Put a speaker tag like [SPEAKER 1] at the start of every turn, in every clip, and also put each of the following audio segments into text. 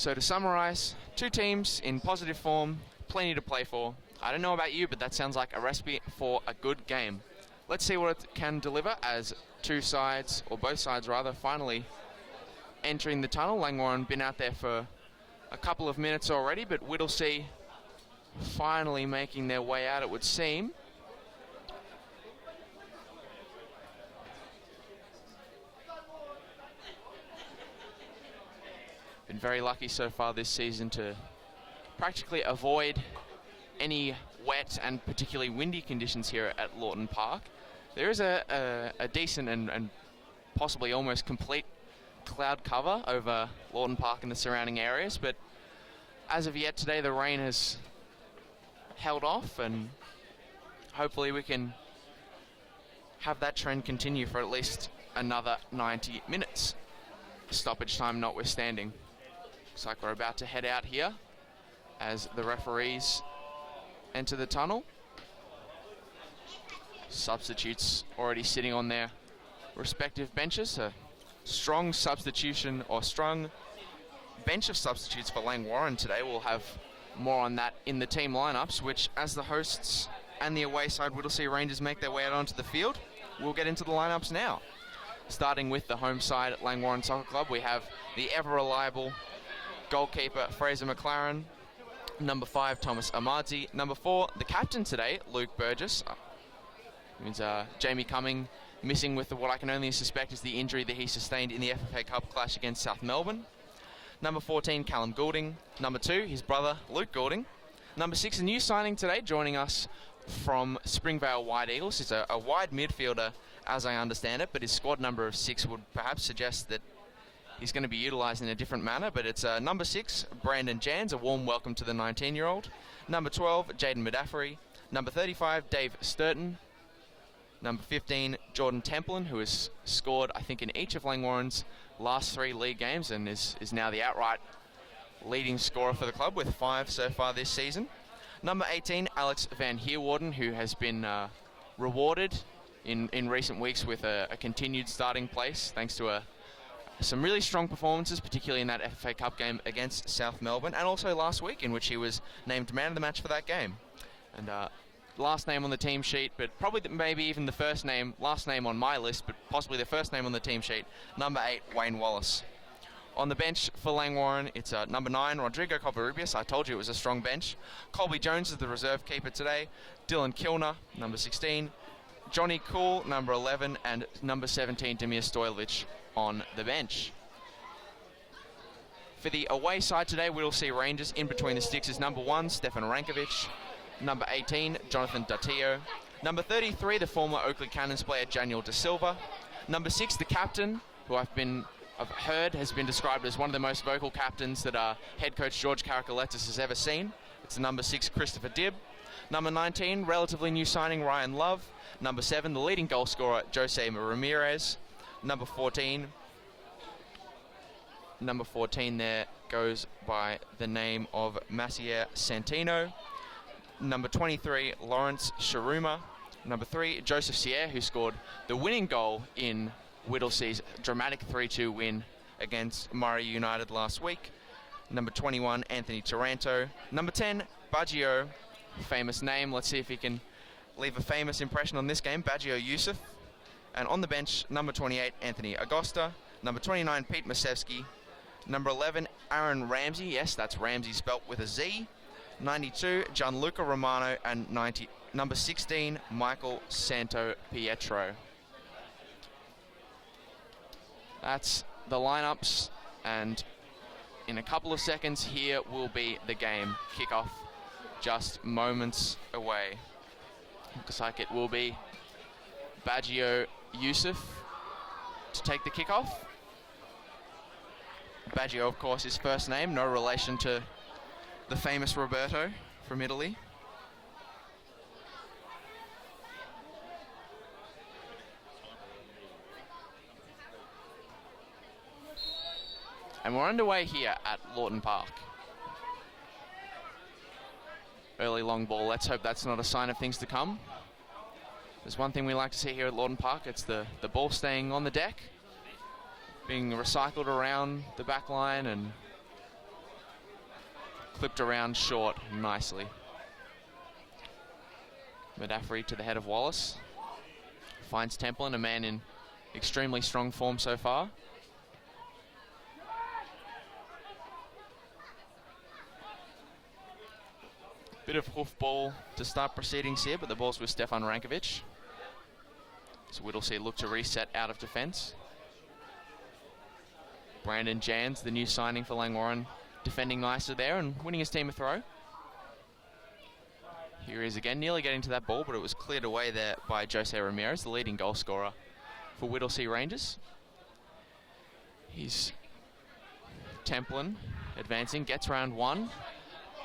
[SPEAKER 1] So to summarise, two teams in positive form, plenty to play for. I don't know about you, but that sounds like a recipe for a good game. Let's see what it can deliver as two sides, or both sides rather, finally entering the tunnel. Langwarrin been out there for a couple of minutes already, but Whittlesea finally making their way out, it would seem. Been very lucky so far this season to practically avoid any wet and particularly windy conditions here at Lawton Park. There is a decent and possibly almost complete cloud cover over Lawton Park and the surrounding areas, but as of yet today the rain has held off, and hopefully we can have that trend continue for at least another 90 minutes, stoppage time notwithstanding. Looks like we're about to head out here as the referees enter the tunnel. Substitutes already sitting on their respective benches. A strong substitution, or strong bench of substitutes for Langwarrin today. We'll have more on that in the team lineups, which, as the hosts and the away side Whittlesea Rangers make their way out onto the field, we'll get into the lineups now. Starting with the home side at Langwarrin Soccer Club, we have the ever-reliable goalkeeper Fraser McLaren, number 5 Thomas Amadzi, number 4 the captain today Luke Burgess. Means Jamie Cumming missing with what I can only suspect is the injury that he sustained in the FFA Cup clash against South Melbourne. Number 14 Callum Goulding, number 2 his brother Luke Goulding, number 6 a new signing today joining us from Springvale White Eagles. He's a wide midfielder as I understand it, but his squad number of 6 would perhaps suggest that he's going to be utilised in a different manner, but it's number 6, Brandon Jans, a warm welcome to the 19-year-old. Number 12, Jaden Medaffery. Number 35, Dave Sturton. Number 15, Jordan Templin, who has scored, I think, in each of Langwarrin's last 3 league games and is now the outright leading scorer for the club with 5 so far this season. Number 18, Alex Van Heerwarden, who has been rewarded in recent weeks with a continued starting place thanks to some really strong performances, particularly in that FFA Cup game against South Melbourne, and also last week, in which he was named man of the match for that game. And last name on the team sheet, but probably maybe even the last name on my list, but possibly the first name on the team sheet, number 8, Wayne Wallace. On the bench for Langwarrin, it's number 9, Rodrigo Covarrubias. I told you it was a strong bench. Colby Jones is the reserve keeper today. Dylan Kilner, number 16. Johnny Cool, number 11, and number 17, Demir Stojlovic on the bench. For the away side today, we'll see Rangers in between the sticks is number 1, Stefan Rankovic, number 18, Jonathan Datillo, number 33, the former Oakley Cannons player, Daniel De Silva, number 6, the captain, who I've heard has been described as one of the most vocal captains that head coach George Karakalettis has ever seen. It's the number 6, Christopher Dibb. Number 19, relatively new signing, Ryan Love. Number 7, the leading goal scorer, Jose Ramirez. Number 14 there goes by the name of Macier Santino. Number 23, Lawrence Sharuma. Number 3, Joseph Sierre, who scored the winning goal in Whittlesea's dramatic 3-2 win against Murray United last week. Number 21, Anthony Taranto. Number 10, Baggio, famous name. Let's see if he can leave a famous impression on this game, Baggio Yusuf. And on the bench, number 28, Anthony Agosta. Number 29, Pete Masevsky. Number 11, Aaron Ramsey. Yes, that's Ramsey spelt with a Z. 92, Gianluca Romano. And number 16, Michael Santo Pietro. That's the lineups, and in a couple of seconds here will be the game kickoff, just moments away. Looks like it will be Baggio Yusuf to take the kickoff. Baggio, of course, his first name, no relation to the famous Roberto from Italy. And we're underway here at Lawton Park. Early long ball. Let's hope that's not a sign of things to come. There's one thing we like to see here at Lawton Park. It's the ball staying on the deck, being recycled around the back line and clipped around short nicely. Modafferi to the head of Wallace. Finds Templin, a man in extremely strong form so far. Bit of hoof ball to start proceedings here, but the ball's with Stefan Rankovic. So Whittlesea look to reset out of defence. Brandon Jans, the new signing for Langwarrin, defending nicer there and winning his team a throw. Here he is again, nearly getting to that ball, but it was cleared away there by Jose Ramirez, the leading goal scorer for Whittlesea Rangers. He's Templin advancing, gets round one,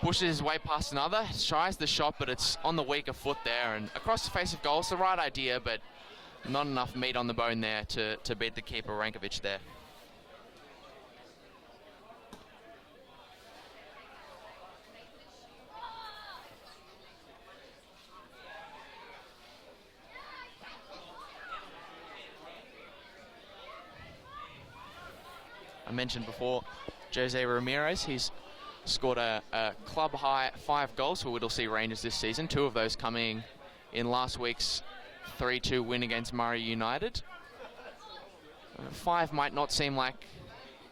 [SPEAKER 1] pushes his way past another, tries the shot, but it's on the weaker foot there, and across the face of goal. It's the right idea, but not enough meat on the bone there to beat the keeper, Rankovic, there. I mentioned before, Jose Ramirez, he's scored a club-high 5 goals for Whittlesea Rangers this season, 2 of those coming in last week's 3-2 win against Murray United. 5 might not seem like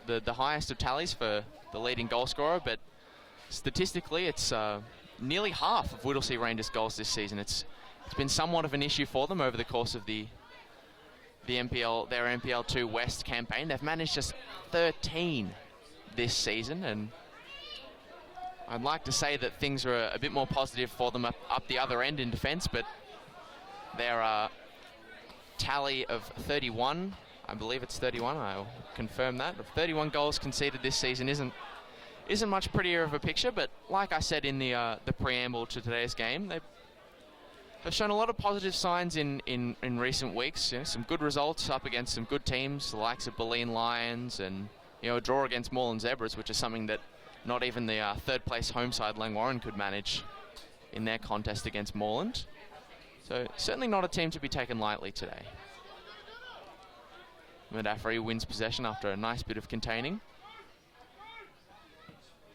[SPEAKER 1] the highest of tallies for the leading goal scorer, but statistically it's nearly half of Whittlesea Rangers' goals this season. It's been somewhat of an issue for them over the course of their NPL 2 West campaign. They've managed just 13 this season, and I'd like to say that things are a bit more positive for them up the other end in defence, but their tally of 31, I believe it's 31, I'll confirm that, of 31 goals conceded this season isn't much prettier of a picture, but like I said in the preamble to today's game, they have shown a lot of positive signs in recent weeks. You know, some good results up against some good teams, the likes of Bulleen Lions, and a draw against Moreland Zebras, which is something that not even the third place home side Langwarrin could manage in their contest against Moreland. So certainly not a team to be taken lightly today. Modafferi wins possession after a nice bit of containing.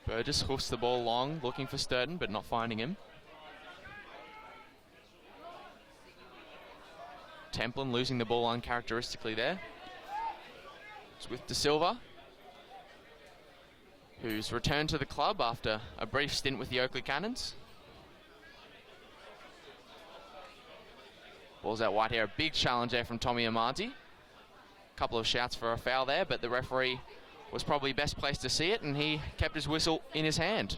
[SPEAKER 1] Burgess hoofs the ball long, looking for Sturton, but not finding him. Templin losing the ball uncharacteristically there. It's with De Silva, who's returned to the club after a brief stint with the Oakley Cannons. Ball's out wide here, a big challenge there from Tommy Amardi. Couple of shouts for a foul there, but the referee was probably best placed to see it, and he kept his whistle in his hand.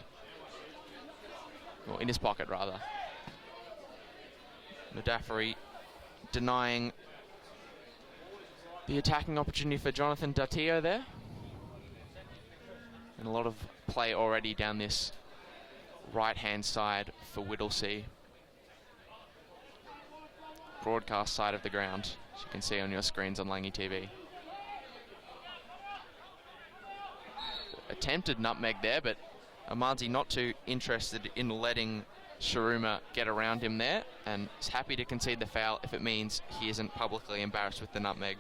[SPEAKER 1] Or in his pocket, rather. Modafferi denying the attacking opportunity for Jonathan Datillo there. And a lot of play already down this right-hand side for Whittlesea. Broadcast side of the ground, as you can see on your screens on Langy TV. Attempted nutmeg there, but Amardi not too interested in letting Shuruma get around him there, and is happy to concede the foul if it means he isn't publicly embarrassed with the nutmeg.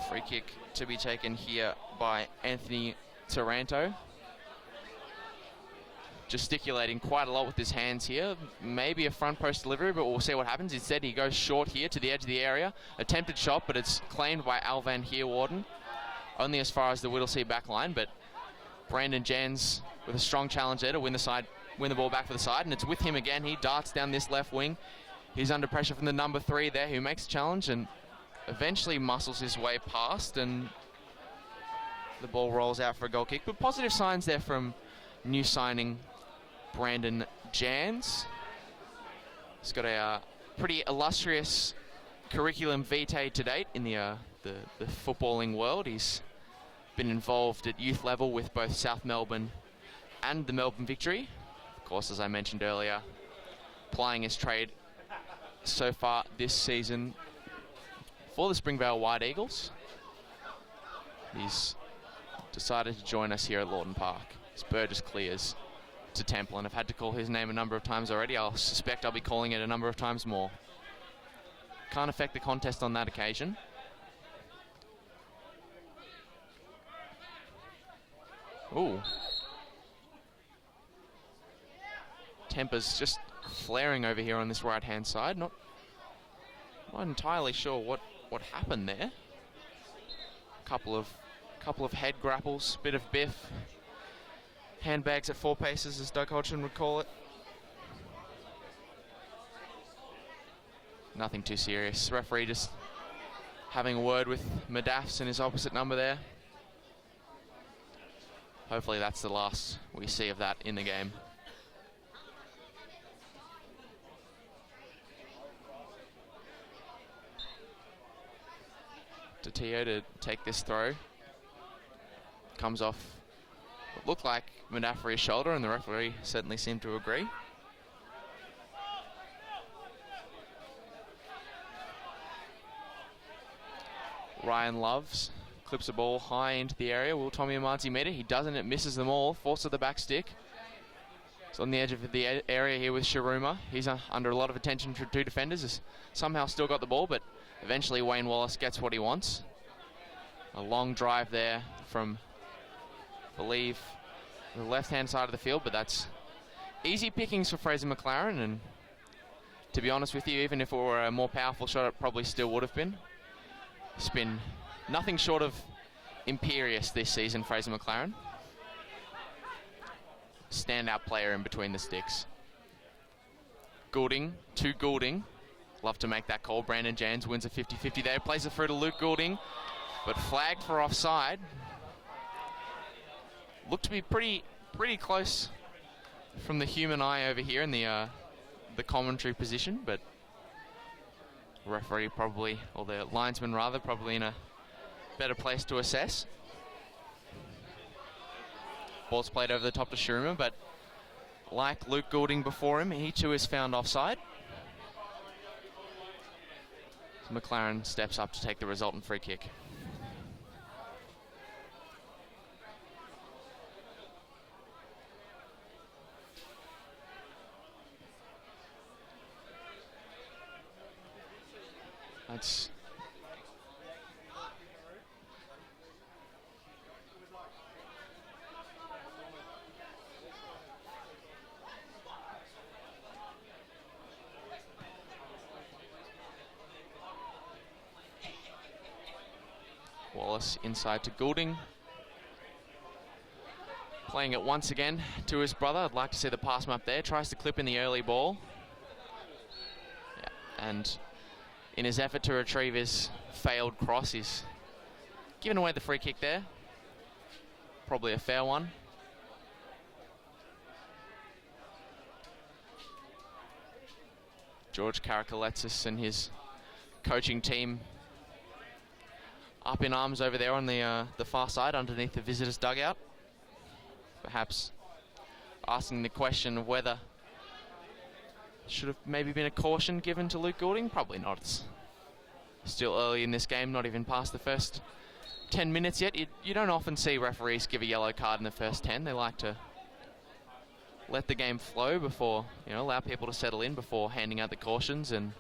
[SPEAKER 1] Free kick to be taken here by Anthony Taranto. Gesticulating quite a lot with his hands here. Maybe a front post delivery, but we'll see what happens. Instead, he goes short here to the edge of the area. Attempted shot, but it's claimed by Alvan Heerwarden. Only as far as the Whittlesea back line, but Brandon Jans with a strong challenge there to win the ball back for the side, and it's with him again. He darts down this left wing. He's under pressure from the number 3 there, who makes a challenge and eventually muscles his way past, and the ball rolls out for a goal kick. But positive signs there from new signing Brandon Jans. He's got a pretty illustrious curriculum vitae to date in the footballing world. He's been involved at youth level with both South Melbourne and the Melbourne Victory. Of course, as I mentioned earlier, plying his trade so far this season for the Springvale White Eagles. He's decided to join us here at Lawton Park. Spur just clears to Temple, and I've had to call his name a number of times already. I'll suspect I'll be calling it a number of times more. Can't affect the contest on that occasion. Ooh. Temper's just flaring over here on this right-hand side. Not entirely sure what happened there. Couple of head grapples, bit of biff. Handbags at 4 paces, as Doug Hodgson would call it. Nothing too serious. Referee just having a word with Madafs in his opposite number there. Hopefully that's the last we see of that in the game. Tio to take this throw. Comes off what looked like Madafri's shoulder, and the referee certainly seemed to agree. Ryan Loves clips a ball high into the area. Will Tommy Amartey meet it? He doesn't. It misses them all. Force of the back stick. It's on the edge of the area here with Sharuma. He's under a lot of attention from 2 defenders. Has somehow still got the ball, but eventually Wayne Wallace gets what he wants. A long drive there from, I believe, the left-hand side of the field, but that's easy pickings for Fraser McLaren, and to be honest with you, even if it were a more powerful shot, it probably still would have been. It's been nothing short of imperious this season, Fraser McLaren. Standout player in between the sticks. Goulding to Goulding. Love to make that call. Brandon Jans wins a 50-50 there. Plays it through to Luke Goulding, but flagged for offside. Looked to be pretty close from the human eye over here in the commentary position, but referee probably, or the linesman rather, probably in a better place to assess. Ball's played over the top to Sharuma, but like Luke Goulding before him, he too is found offside. So McLaren steps up to take the resultant free kick. That's Wallace inside to Goulding. Playing it once again to his brother. I'd like to see the pass map there. Tries to clip in the early ball. Yeah, and in his effort to retrieve his failed cross, he's given away the free kick there. Probably a fair one. George Karakaletsis and his coaching team up in arms over there on the far side underneath the visitors' dugout. Perhaps asking the question of whether should have maybe been a caution given to Luke Goulding. Probably not. It's still early in this game, not even past the first 10 minutes yet. You don't often see referees give a yellow card in the first 10. They like to let the game flow before, allow people to settle in before handing out the cautions and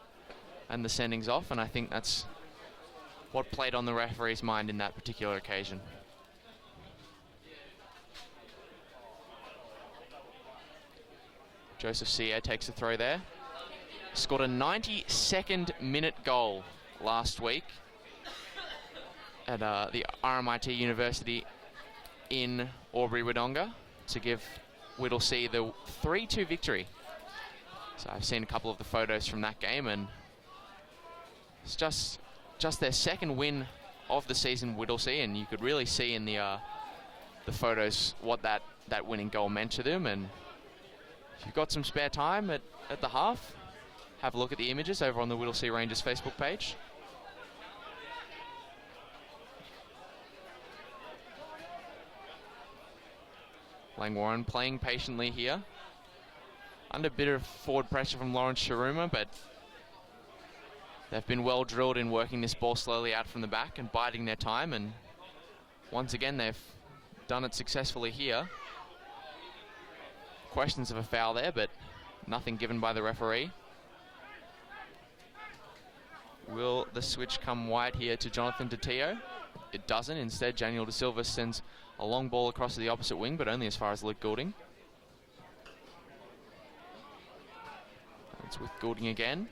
[SPEAKER 1] the sendings off. And I think that's what played on the referee's mind in that particular occasion. Joseph Sia takes a throw there. Scored a 92nd minute goal last week at the RMIT University in Albury-Wodonga to give Whittlesea the 3-2 victory. So I've seen a couple of the photos from that game, and it's just their second win of the season, Whittlesea, and you could really see in the photos what that winning goal meant to them. And if you've got some spare time at the half, have a look at the images over on the Whittlesea Rangers Facebook page. Langwarrin playing patiently here. Under a bit of forward pressure from Lawrence Sharuma, but they've been well drilled in working this ball slowly out from the back and biding their time, and once again they've done it successfully here. questions of a foul there, but nothing given by the referee. Will the switch come wide here to Jonathan Tatio? It doesn't. Instead, Daniel De Silva sends a long ball across to the opposite wing, but only as far as Luke Goulding. It's with Goulding again.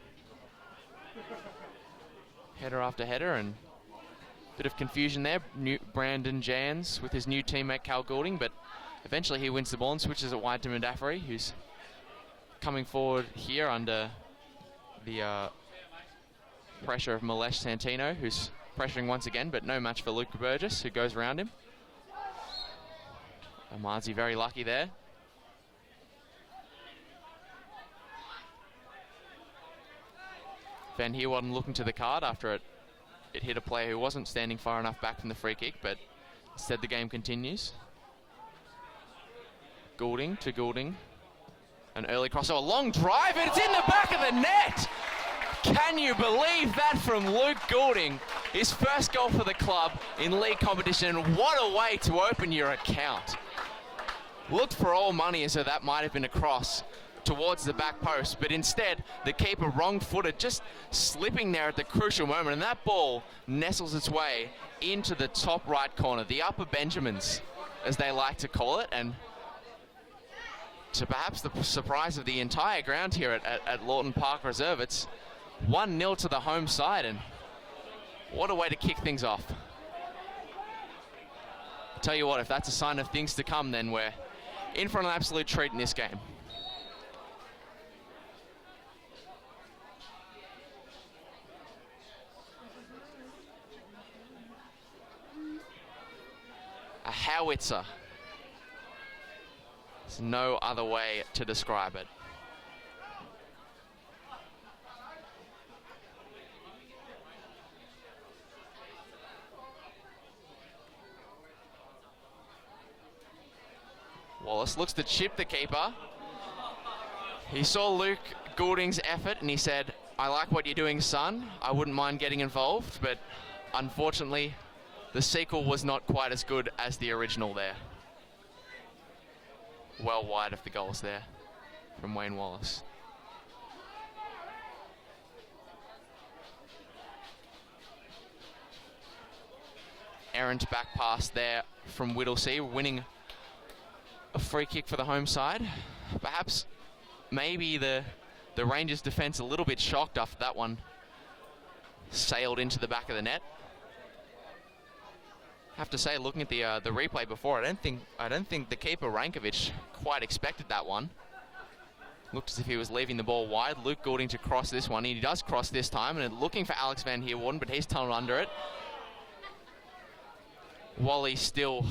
[SPEAKER 1] Header after header, and a bit of confusion there. Brandon Jans with his new teammate Cal Goulding, but eventually he wins the ball and switches it wide to Mandaffrey, who's coming forward here under the pressure of Milesh Santino, who's pressuring once again, but no match for Luke Burgess, who goes around him. Amazi very lucky there. Van Heerwaarden looking to the card after it hit a player who wasn't standing far enough back from the free kick, but instead the game continues. Goulding to Goulding. An early crossover, a long drive, and it's in the back of the net! Can you believe that from Luke Goulding? His first goal for the club in league competition. What a way to open your account. Looked for all money as though that might have been a cross towards the back post, but instead the keeper wrong-footed, just slipping there at the crucial moment, and that ball nestles its way into the top right corner, the upper Benjamins, as they like to call it, and to perhaps the surprise of the entire ground here at Lawton Park Reserve, it's 1-0 to the home side, and what a way to kick things off. I'll tell you what, if that's a sign of things to come, then we're in for an absolute treat in this game. A howitzer. There's no other way to describe it. Wallace looks to chip the keeper. He saw Luke Goulding's effort and he said, "I like what you're doing, son. I wouldn't mind getting involved," but unfortunately, the sequel was not quite as good as the original there. Well wide of the goals there from Wayne Wallace. Errant back pass there from Whittlesea, winning a free kick for the home side. Perhaps maybe the Rangers defense a little bit shocked after that one sailed into the back of the net. Have to say, looking at the replay before, I don't think the keeper Rankovic quite expected that one. Looked as if he was leaving the ball wide. Luke Goulding to cross this one. He does cross this time, and looking for Alex Van Heerwaarden, but he's tunneled under it. Wally still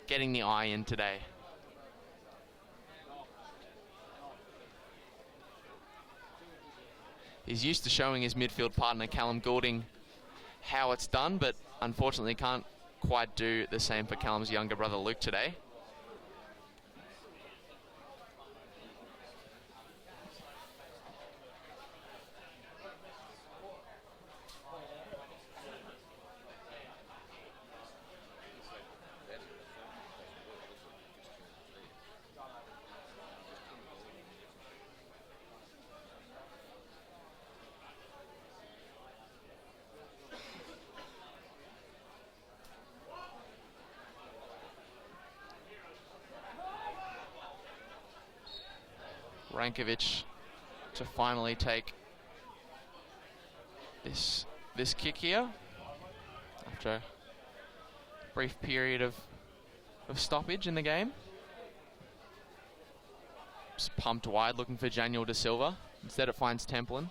[SPEAKER 1] getting the eye in today. He's used to showing his midfield partner Callum Goulding how it's done, but unfortunately can't quite do the same for Callum's younger brother Luke today. Rankovic to finally take this kick here after a brief period of stoppage in the game. Just pumped wide, looking for Daniel De Silva. Instead it finds Templin.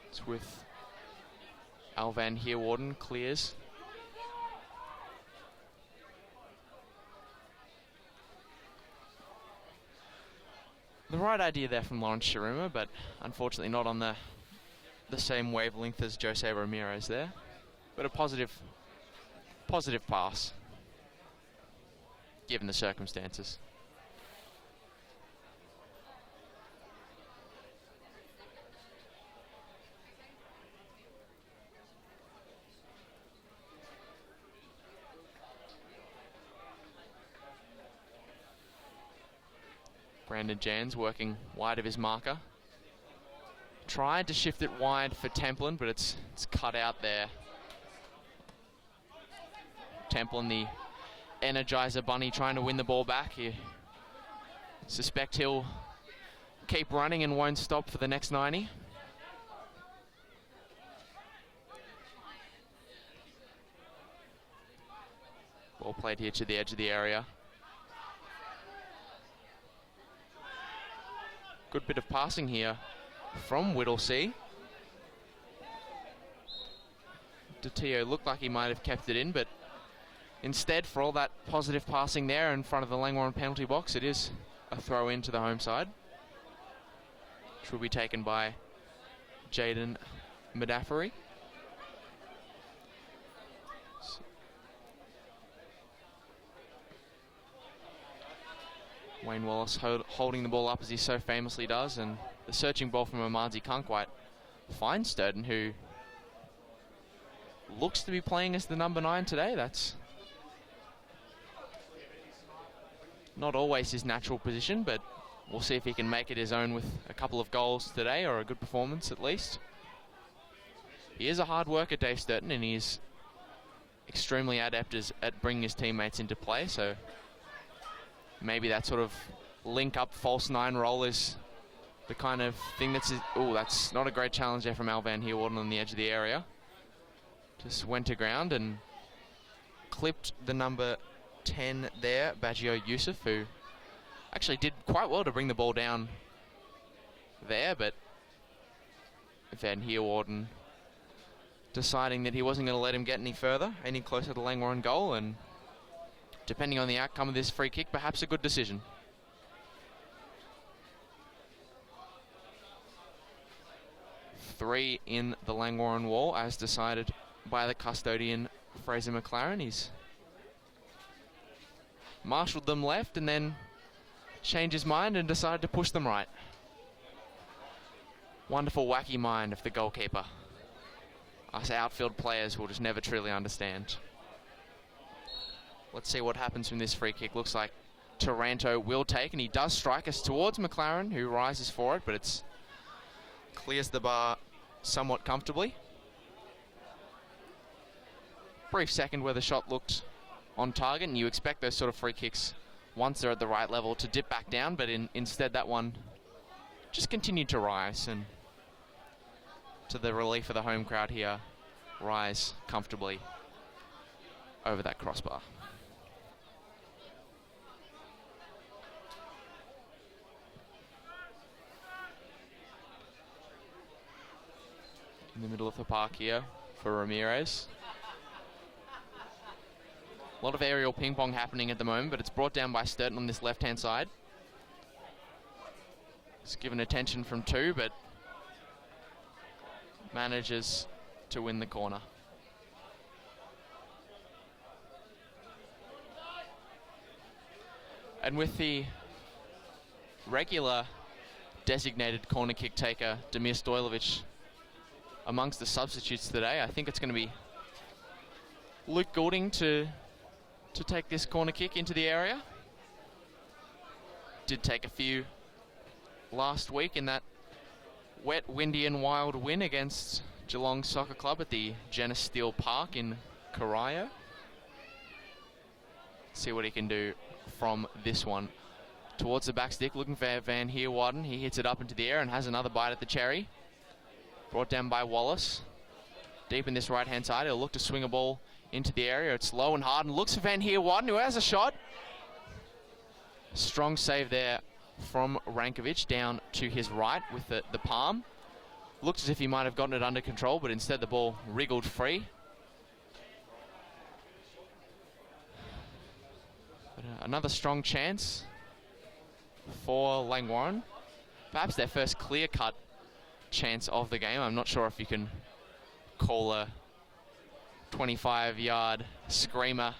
[SPEAKER 1] It's with Al Van Heerwaarden, clears. The right idea there from Lawrence Shiruma, but unfortunately not on the same wavelength as Jose Ramirez there. But a positive pass, given the circumstances. Brandon Jans working wide of his marker. Tried to shift it wide for Templin, but it's cut out there. Templin, the Energizer Bunny, trying to win the ball back. You suspect he'll keep running and won't stop for the next 90. Ball played here to the edge of the area. Good bit of passing here from Whittlesea. DeTio looked like he might have kept it in, but instead, for all that positive passing there in front of the Langwarrin penalty box, it is a throw in to the home side, which will be taken by Jaden Medaffery. Wayne Wallace holding the ball up as he so famously does, and the searching ball from Amanzi can't quite find Sturton, who looks to be playing as the number 9 today. That's not always his natural position, but we'll see if he can make it his own with a couple of goals today, or a good performance at least. He is a hard worker, Dave Sturton, and he's extremely adept at bringing his teammates into play, so maybe that sort of link-up false 9 role is the kind of thing that's... Oh, that's not a great challenge there from Al Van Heerwaarden on the edge of the area. Just went to ground and clipped the number 10 there, Baggio Yusuf, who actually did quite well to bring the ball down there, but Van Heerwaarden deciding that he wasn't going to let him get any further, any closer to Langwarrin goal, and depending on the outcome of this free kick, perhaps a good decision. Three in the Langwarrin wall, as decided by the custodian, Fraser McLaren. He's marshalled them left and then changed his mind and decided to push them right. Wonderful wacky mind of the goalkeeper. Us outfield players will just never truly understand. Let's see what happens from this free kick. Looks like Taranto will take, and he does strike us towards McLaren, who rises for it, but it's clears the bar somewhat comfortably. Brief second where the shot looked on target, and you expect those sort of free kicks, once they're at the right level, to dip back down, but instead that one just continued to rise, and to the relief of the home crowd here, rise comfortably over that crossbar. In the middle of the park here for Ramirez. A lot of aerial ping pong happening at the moment, but it's brought down by Sturton on this left-hand side. It's given attention from 2, but manages to win the corner. And with the regular designated corner kick taker, Demir Stojlovic, amongst the substitutes today, I think it's going to be Luke Goulding to take this corner kick into the area. Did take a few last week in that wet, windy and wild win against Geelong Soccer Club at the Genis Steel Park in Corio. See what he can do from this one. Towards the back stick, looking for Van Heerwaarden. He hits it up into the air and has another bite at the cherry. Brought down by Wallace. Deep in this right-hand side, he'll look to swing a ball into the area. It's low and hard, and looks for Van Heerwaarden, who has a shot. Strong save there from Rankovic down to his right with the palm. Looks as if he might have gotten it under control, but instead the ball wriggled free. But, another strong chance for Langwarrin. Perhaps their first clear-cut chance of the game. I'm not sure if you can call a 25-yard screamer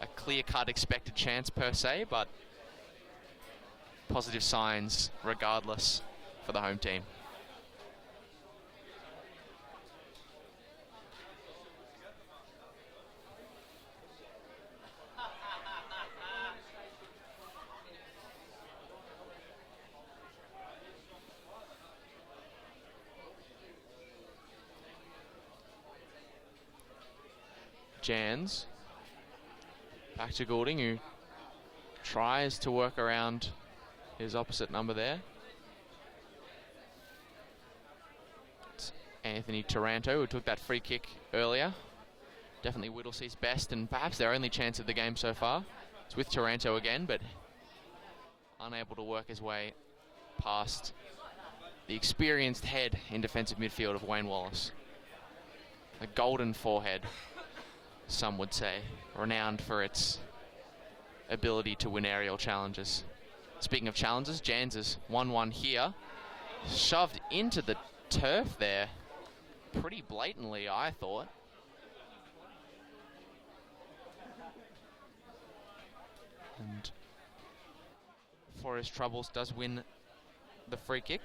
[SPEAKER 1] a clear-cut expected chance per se, but positive signs regardless for the home team. Jans. Back to Goulding, who tries to work around his opposite number there. It's Anthony Taranto, who took that free kick earlier. Definitely Whittlesea's best and perhaps their only chance of the game so far. It's with Taranto again, but unable to work his way past the experienced head in defensive midfield of Wayne Wallace. A golden forehead, some would say, renowned for its ability to win aerial challenges. Speaking of challenges, Jans is 1-1 here. Shoved into the turf there pretty blatantly, I thought. And for his troubles, does win the free kick.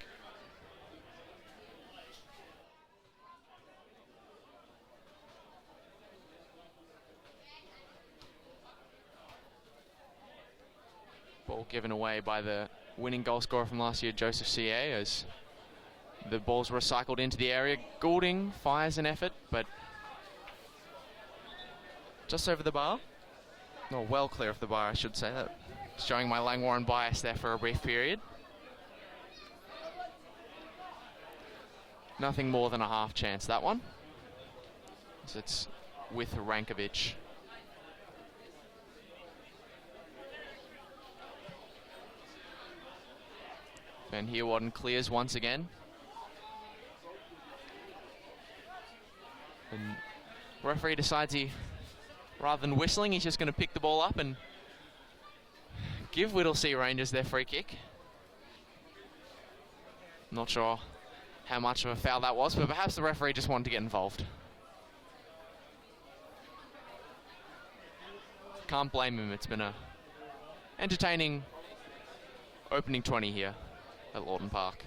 [SPEAKER 1] Ball given away by the winning goal scorer from last year, Joseph C.A., as the ball's recycled into the area. Goulding fires an effort, but just over the bar. No, well clear of the bar, I should say. That showing my Langwarrin bias there for a brief period. Nothing more than a half chance, that one. So it's with Rankovic. Van Heerwaarden clears once again. And referee decides rather than whistling, he's just going to pick the ball up and give Whittlesea Rangers their free kick. Not sure how much of a foul that was, but perhaps the referee just wanted to get involved. Can't blame him. It's been a entertaining opening 20 here at Lawton Park.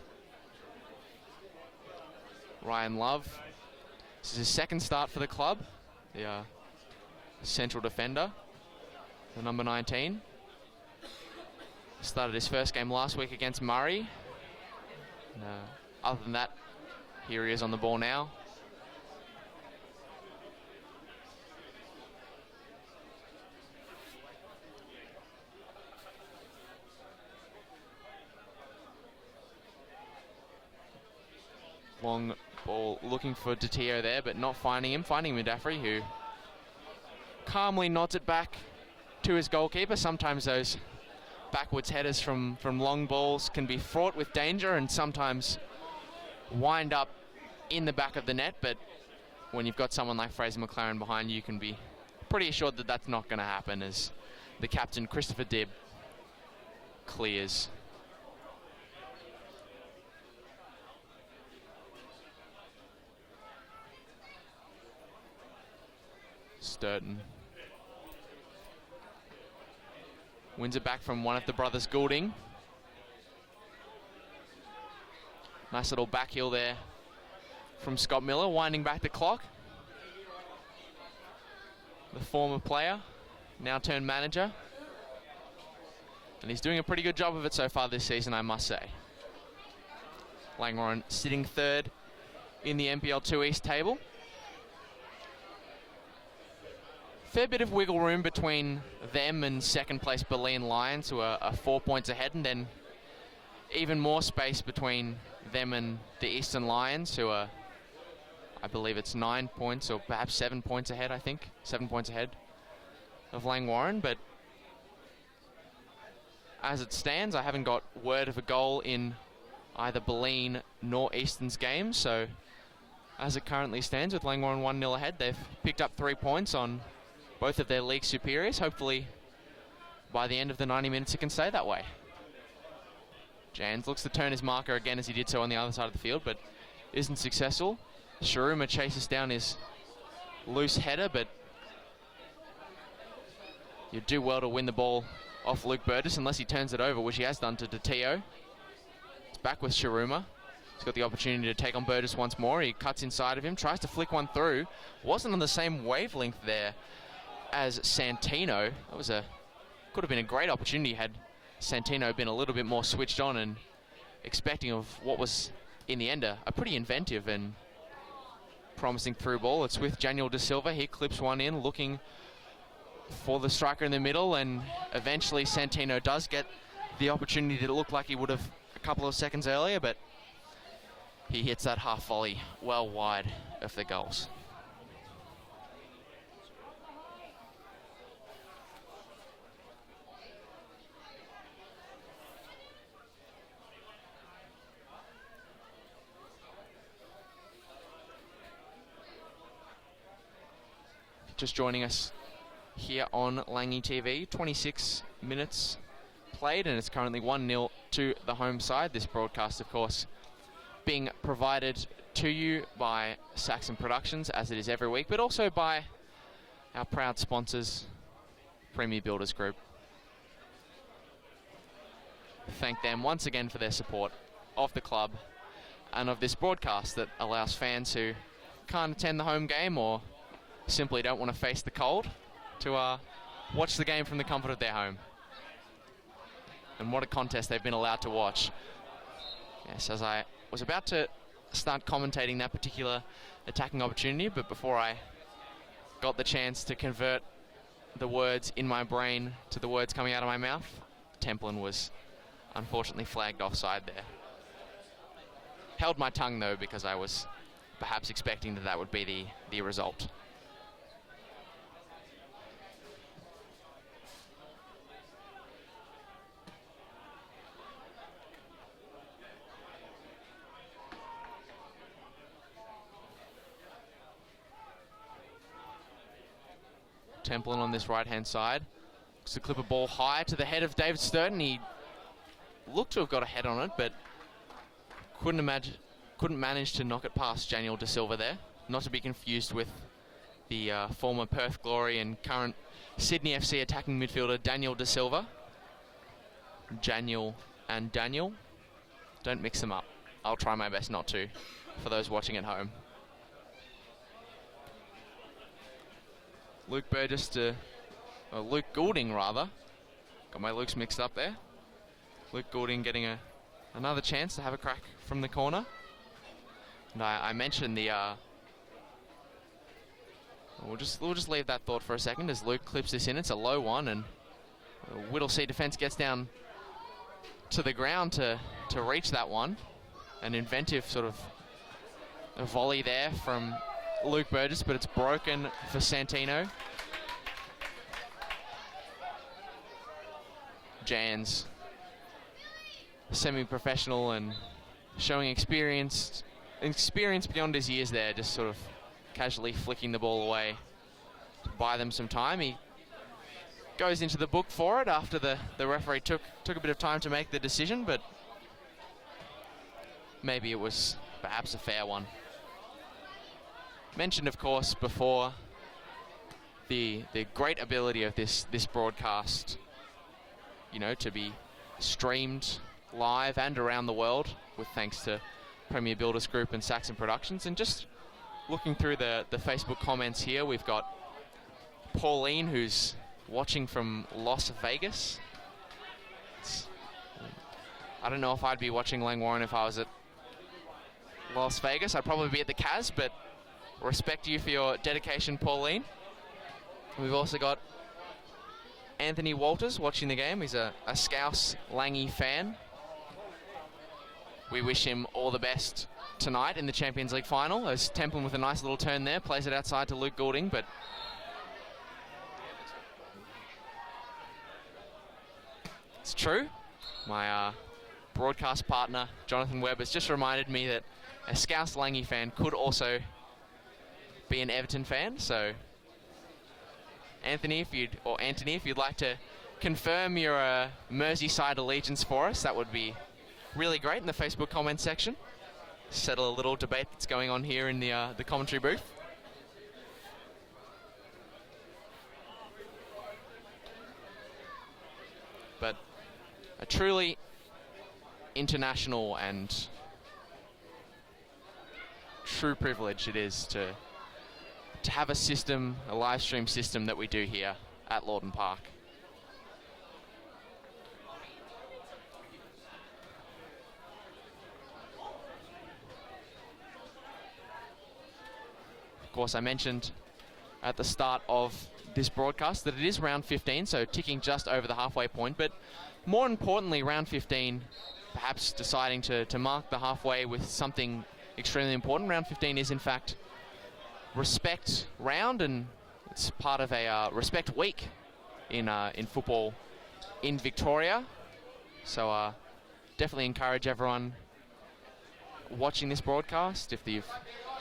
[SPEAKER 1] Ryan Love. This is his second start for the club. The central defender, the number 19. Started his first game last week against Murray. And, other than that, here he is on the ball now. Long ball looking for Datio there, but not finding him. Finding Mudaffri, who calmly nods it back to his goalkeeper. Sometimes those backwards headers from long balls can be fraught with danger and sometimes wind up in the back of the net, but when you've got someone like Fraser McLaren behind you, you can be pretty assured that that's not going to happen, as the captain, Christopher Dibb, clears. Sturton wins it back from one of the brothers, Goulding. Nice little back heel there from Scott Miller, winding back the clock. The former player, now turned manager. And he's doing a pretty good job of it so far this season, I must say. Langwarrin sitting third in the NPL 2 East table. Fair bit of wiggle room between them and second place Berlin Lions, who are 4 points ahead, and then even more space between them and the Eastern Lions, who are, I believe it's 9 points or perhaps 7 points ahead, I think. 7 points ahead of Langwarrin, but as it stands, I haven't got word of a goal in either Berlin nor Eastern's game, so as it currently stands with Langwarrin 1-0 ahead, they've picked up 3 points on both of their league superiors. Hopefully by the end of the 90 minutes it can stay that way. Jans looks to turn his marker again as he did so on the other side of the field, but isn't successful. Shuruma chases down his loose header, but you do well to win the ball off Luke Burgess unless he turns it over, which he has done to Datio. It's back with Shuruma. He's got the opportunity to take on Burgess once more. He cuts inside of him, tries to flick one through. Wasn't on the same wavelength there as Santino. That could have been a great opportunity had Santino been a little bit more switched on and expecting of what was, in the end, a pretty inventive and promising through ball. It's with Daniel De Silva. He clips one in, looking for the striker in the middle, and eventually Santino does get the opportunity that looked like he would have a couple of seconds earlier, but he hits that half volley well wide of the goals. Just joining us here on Langy TV, 26 minutes played, and it's currently 1-0 to the home side. This broadcast, of course, being provided to you by Saxon Productions, as it is every week, but also by our proud sponsors, Premier Builders Group. Thank them once again for their support of the club and of this broadcast that allows fans who can't attend the home game or simply don't want to face the cold to watch the game from the comfort of their home. And what a contest they've been allowed to watch. Yes, as I was about to start commentating that particular attacking opportunity, but before I got the chance to convert the words in my brain to the words coming out of my mouth, Templin was unfortunately flagged offside there. Held my tongue though, because I was perhaps expecting that would be the result. Templin on this right-hand side. Looks to clip a ball high to the head of David Sturton. He looked to have got a head on it, but couldn't manage to knock it past Daniel De Silva there. Not to be confused with the former Perth Glory and current Sydney FC attacking midfielder Daniel De Silva. Daniel and Daniel. Don't mix them up. I'll try my best not to, for those watching at home. Luke Goulding rather. Got my Lukes mixed up there. Luke Goulding getting another chance to have a crack from the corner. And I mentioned the we'll just leave that thought for a second as Luke clips this in. It's a low one, and Whittlesea defence gets down to the ground to reach that one. An inventive sort of a volley there from Luke Burgess, but it's broken for Santino. Jan's semi-professional and showing experience beyond his years there, just sort of casually flicking the ball away to buy them some time. He goes into the book for it after the referee took a bit of time to make the decision, but maybe it was perhaps a fair one. Mentioned, of course, before the great ability of this broadcast, you know, to be streamed live and around the world with thanks to Premier Builders Group and Saxon Productions. And just looking through the Facebook comments here, we've got Pauline, who's watching from Las Vegas. I don't know if I'd be watching Langwarrin if I was at Las Vegas. I'd probably be at the Cas, but respect you for your dedication, Pauline. We've also got Anthony Walters watching the game. He's a Scouse Langy fan. We wish him all the best tonight in the Champions League final, as Templin with a nice little turn there plays it outside to Luke Goulding, but it's true. My broadcast partner Jonathan Webb has just reminded me that a Scouse Langy fan could also be an Everton fan. So Anthony, if you'd like to confirm your Merseyside allegiance for us, that would be really great in the Facebook comment section. Settle a little debate that's going on here in the commentary booth. But a truly international and true privilege it is to have a system, a live stream system that we do here at Lawton Park. Of course, I mentioned at the start of this broadcast that it is round 15, so ticking just over the halfway point. But more importantly, round 15, perhaps deciding to mark the halfway with something extremely important. Round 15 is, in fact, respect round, and it's part of a respect week in football in Victoria. So definitely encourage everyone watching this broadcast, if you've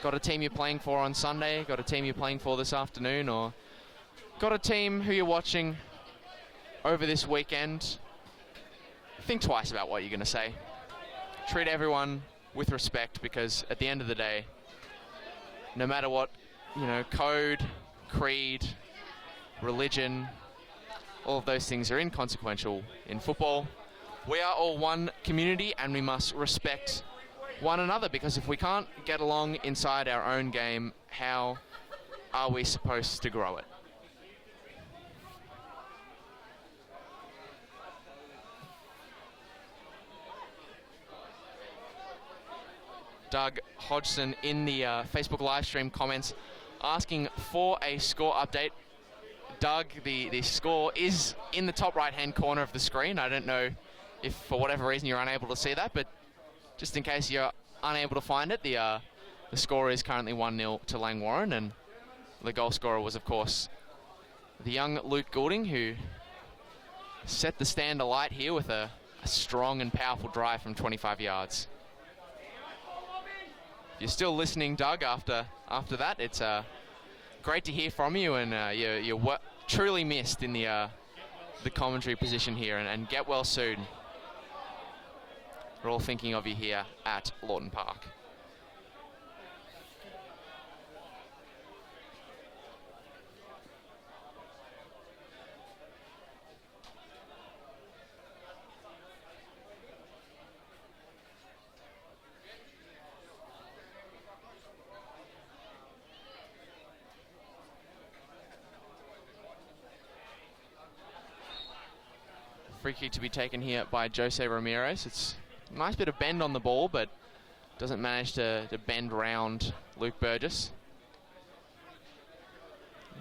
[SPEAKER 1] got a team you're playing for on Sunday, got a team you're playing for this afternoon, or got a team who you're watching over this weekend, think twice about what you're going to say. Treat everyone with respect, because at the end of the day, no matter what, code, creed, religion, all of those things are inconsequential in football. We are all one community, and we must respect one another, because if we can't get along inside our own game, how are we supposed to grow it? Doug Hodgson in the Facebook live stream comments asking for a score update. Doug, the score is in the top right-hand corner of the screen. I don't know if for whatever reason you're unable to see that, but just in case you're unable to find it, the score is currently 1-0 to Langwarrin, and the goal scorer was, of course, the young Luke Goulding, who set the stand alight here with a strong and powerful drive from 25 yards. If you're still listening, Doug, after that, it's great to hear from you, and you're truly missed in the commentary position here, and get well soon. We're all thinking of you here at Lawton Park. Free kick to be taken here by Jose Ramirez. It's a nice bit of bend on the ball, but doesn't manage to bend round Luke Burgess.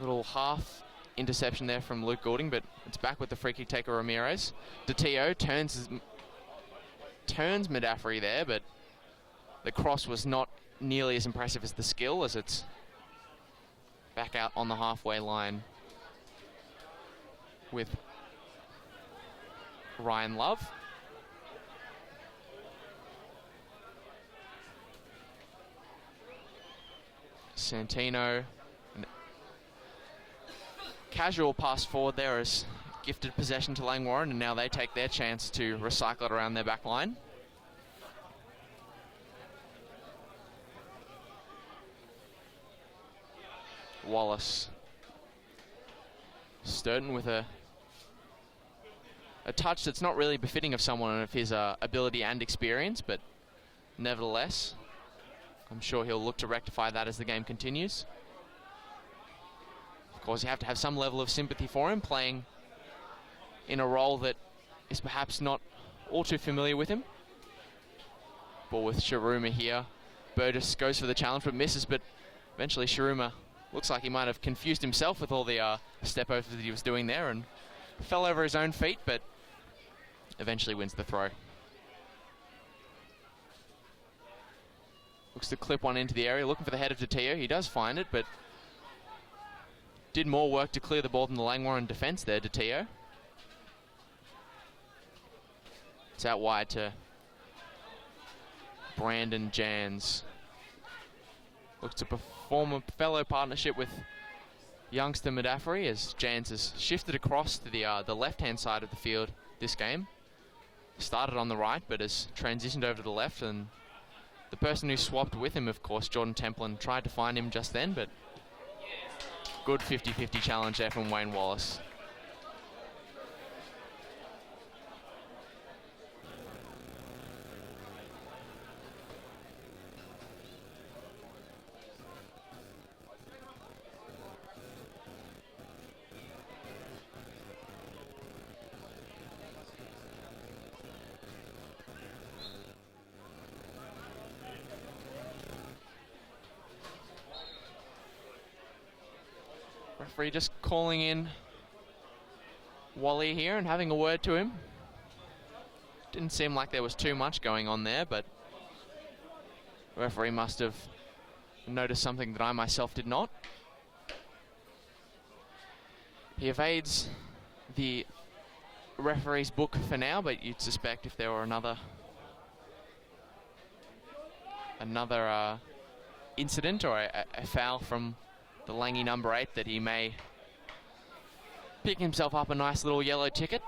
[SPEAKER 1] Little half interception there from Luke Goulding, but it's back with the free kick taker Ramirez. DeTeo turns Medafri there, but the cross was not nearly as impressive as the skill, as it's back out on the halfway line with Ryan Love. Santino. Casual pass forward there as gifted possession to Langwarrin, and now they take their chance to recycle it around their back line. Wallace. Sturton with a touch that's not really befitting of someone of his ability and experience, but nevertheless, I'm sure he'll look to rectify that as the game continues. Of course, you have to have some level of sympathy for him, playing in a role that is perhaps not all too familiar with him. Ball with Sharuma here. Burgess goes for the challenge but misses, but eventually Sharuma looks like he might have confused himself with all the step overs that he was doing there and fell over his own feet, but eventually wins the throw. Looks to clip one into the area, looking for the head of DeTeo. He does find it, but did more work to clear the ball than the Langwarrin defence there, DeTeo. It's out wide to Brandon Jans. Looks to perform a fellow partnership with youngster Medafri, as Jans has shifted across to the left-hand side of the field this game. Started on the right, but has transitioned over to the left, and the person who swapped with him, of course, Jordan Templin, tried to find him just then, but good 50-50 challenge there from Wayne Wallace. referee just calling in Wally here and having a word to him. Didn't seem like there was too much going on there, but the referee must have noticed something that I myself did not. He evades the referee's book for now, but you'd suspect if there were another incident or a foul from the Langy number 8 that he may pick himself up a nice little yellow ticket.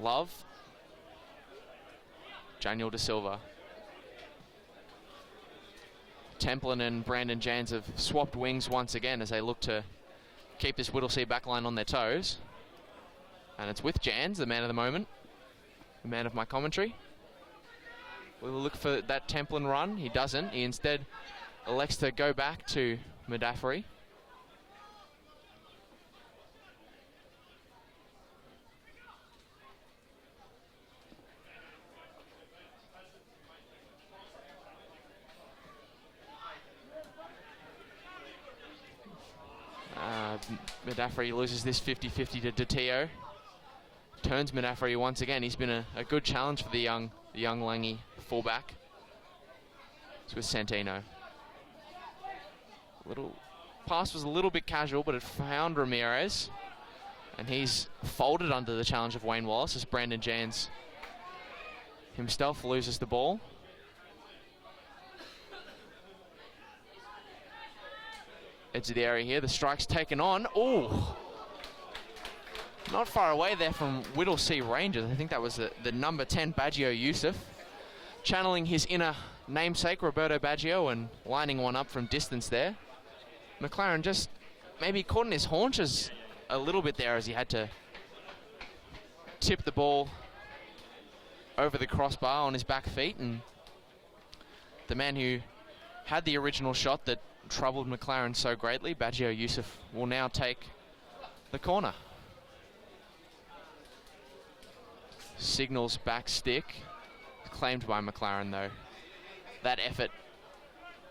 [SPEAKER 1] Love. Daniel De Silva. Templin and Brandon Jans have swapped wings once again as they look to keep this Whittlesea backline on their toes. And it's with Jans, the man of the moment, the man of my commentary. We'll look for that Templin run. He doesn't. He instead elects to go back to Medaffery. Medaffery loses this 50-50 to Datio. Turns Medaffery once again. He's been a good challenge for the young Langy fullback. It's with Santino. Little pass was a little bit casual, but it found Ramirez. And he's folded under the challenge of Wayne Wallace as Brandon Jans himself loses the ball. Edge of the area here, the strike's taken on. Oh, not far away there from Whittlesea Rangers. I think that was the number 10, Baggio Yusuf, channeling his inner namesake, Roberto Baggio, and lining one up from distance there. McLaren just maybe caught in his haunches a little bit there as he had to tip the ball over the crossbar on his back feet, and the man who had the original shot that troubled McLaren so greatly, Baggio Yusuf, will now take the corner. Signals back stick, claimed by McLaren though. That effort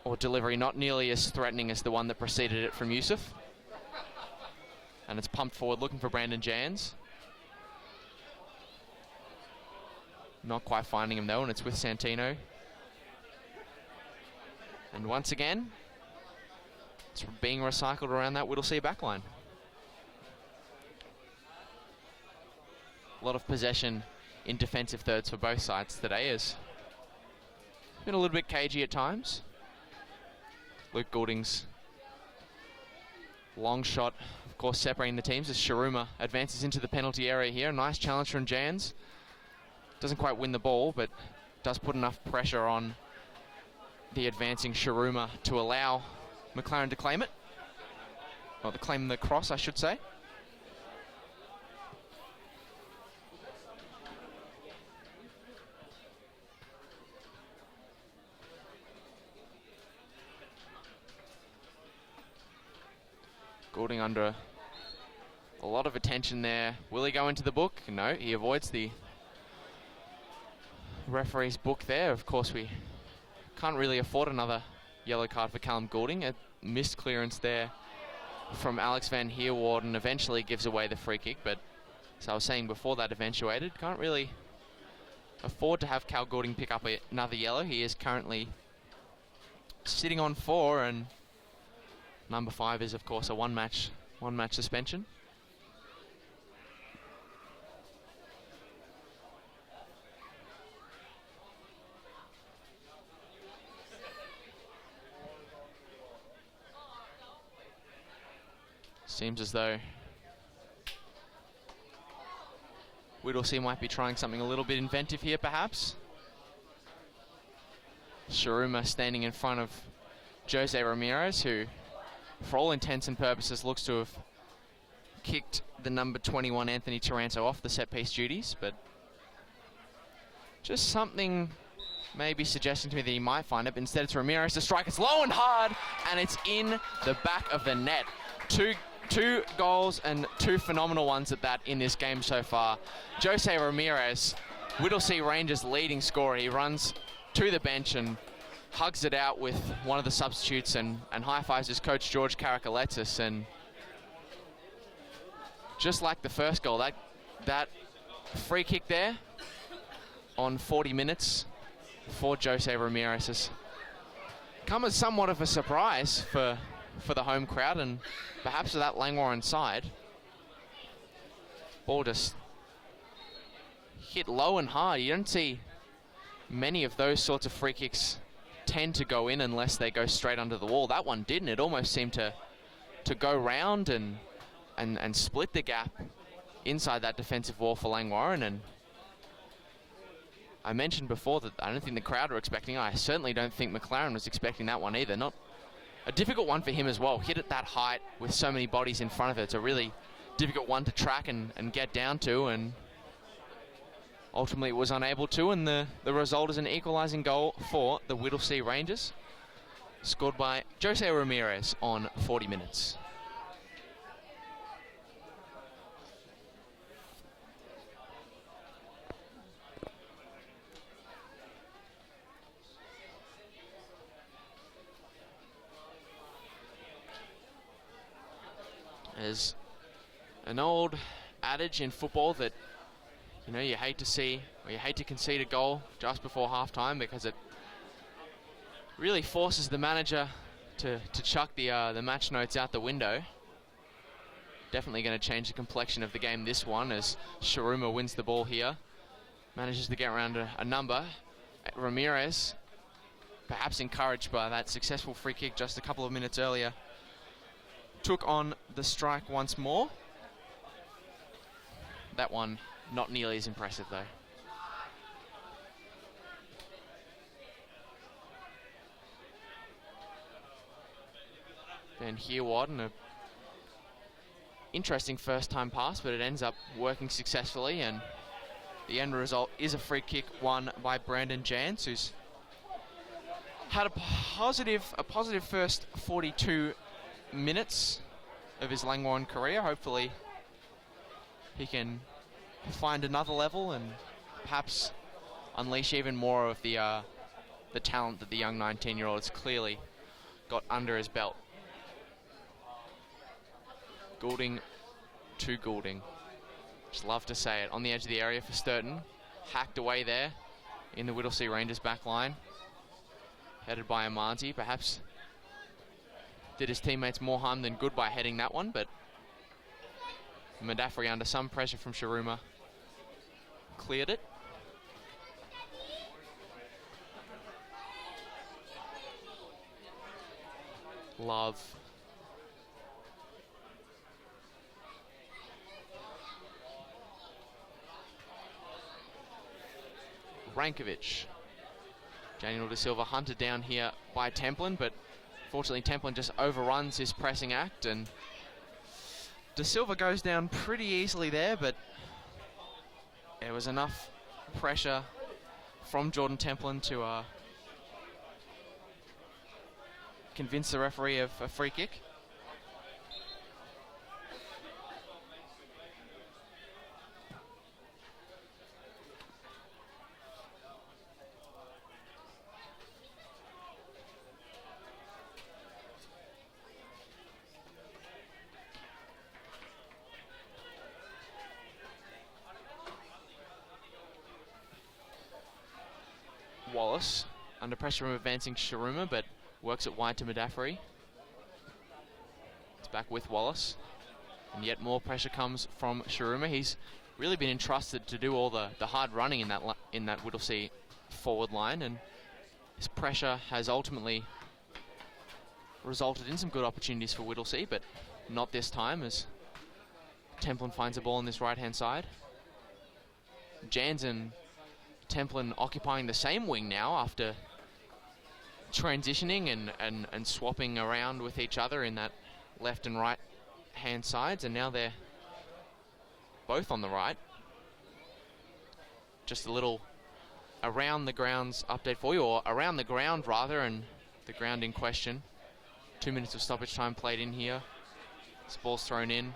[SPEAKER 1] or delivery not nearly as threatening as the one that preceded it from Yusuf. And it's pumped forward looking for Brandon Jans. Not quite finding him though, and it's with Santino. And once again, it's being recycled around that Whittlesea backline. A lot of possession in defensive thirds for both sides today. Has been a little bit cagey at times. Luke Goulding's long shot, of course, separating the teams as Shiruma advances into the penalty area here. Nice challenge from Jans. Doesn't quite win the ball, but does put enough pressure on the advancing Shiruma to allow McLaren to claim it. Or to claim the cross, I should say. Goulding under a lot of attention there. Will he go into the book? No, he avoids the referee's book there. Of course, we can't really afford another yellow card for Callum Goulding. A missed clearance there from Alex Van Heerwaarden eventually gives away the free kick, but as I was saying before that eventuated, can't really afford to have Cal Goulding pick up another yellow. He is currently sitting on 4, and number 5 is of course a one match suspension. Seems as though Whittlesea might be trying something a little bit inventive here, perhaps. Shiruma standing in front of Jose Ramirez, who, for all intents and purposes, looks to have kicked the number 21 Anthony Taranto off the set-piece duties, but just something maybe suggesting to me that he might find it, but instead it's Ramirez to strike. It's low and hard, and it's in the back of the net. Two goals and 2 phenomenal ones at that in this game so far. Jose Ramirez, Whittlesea Rangers' leading scorer. He runs to the bench and hugs it out with one of the substitutes and high-fives his coach, George Karakaletsis. And just like the first goal, that free kick there on 40 minutes for Jose Ramirez has come as somewhat of a surprise for the home crowd and perhaps for that Langwarrin side. Ball just hit low and hard. You don't see many of those sorts of free kicks tend to go in unless they go straight under the wall. That one didn't. It almost seemed to go round and split the gap inside that defensive wall for Langwarrin. And I mentioned before that I don't think the crowd were expecting. I certainly don't think McLaren was expecting that one either. Not a difficult one for him as well. Hit at that height with so many bodies in front of it. It's a really difficult one to track and get down to, and ultimately it was unable to, and the result is an equalising goal for the Whittlesea Rangers, scored by Jose Ramirez on 40 minutes. There's an old adage in football that, you know, you hate to see, or you hate to concede a goal just before halftime, because it really forces the manager to chuck the match notes out the window. Definitely going to change the complexion of the game, this one, as Shuruma wins the ball here. Manages to get around a number. Ramirez, perhaps encouraged by that successful free kick just a couple of minutes earlier, took on the strike once more. That one not nearly as impressive though. Then Hereward, and a interesting first time pass, but it ends up working successfully, and the end result is a free kick won by Brandon Jans, who's had a positive first 42 minutes of his Langwarrin career. Hopefully he can find another level and perhaps unleash even more of the talent that the young 19-year-old has clearly got under his belt. Goulding to Goulding. Just love to say it. On the edge of the area for Sturton. Hacked away there in the Whittlesea Rangers back line. Headed by Amanzi. Perhaps did his teammates more harm than good by heading that one, but Madafri, under some pressure from Shuruma, cleared it. Love. Rankovic. Daniel De Silva hunted down here by Templin, but fortunately Templin just overruns his pressing act, and De Silva goes down pretty easily there, but there was enough pressure from Jordan Templin to convince the referee of a free kick. Wallace, under pressure from advancing Shuruma, but works it wide to Madafri. It's back with Wallace, and yet more pressure comes from Shuruma. He's really been entrusted to do all the hard running in that Whittlesea forward line, and his pressure has ultimately resulted in some good opportunities for Whittlesea, but not this time, as Templin finds the ball on this right-hand side. Jansen, Templin occupying the same wing now after transitioning and swapping around with each other in that left and right hand sides, and now they're both on the right. Just a little around the grounds update for you, or around the ground rather, and the ground in question. 2 minutes of stoppage time played in here. This ball's thrown in,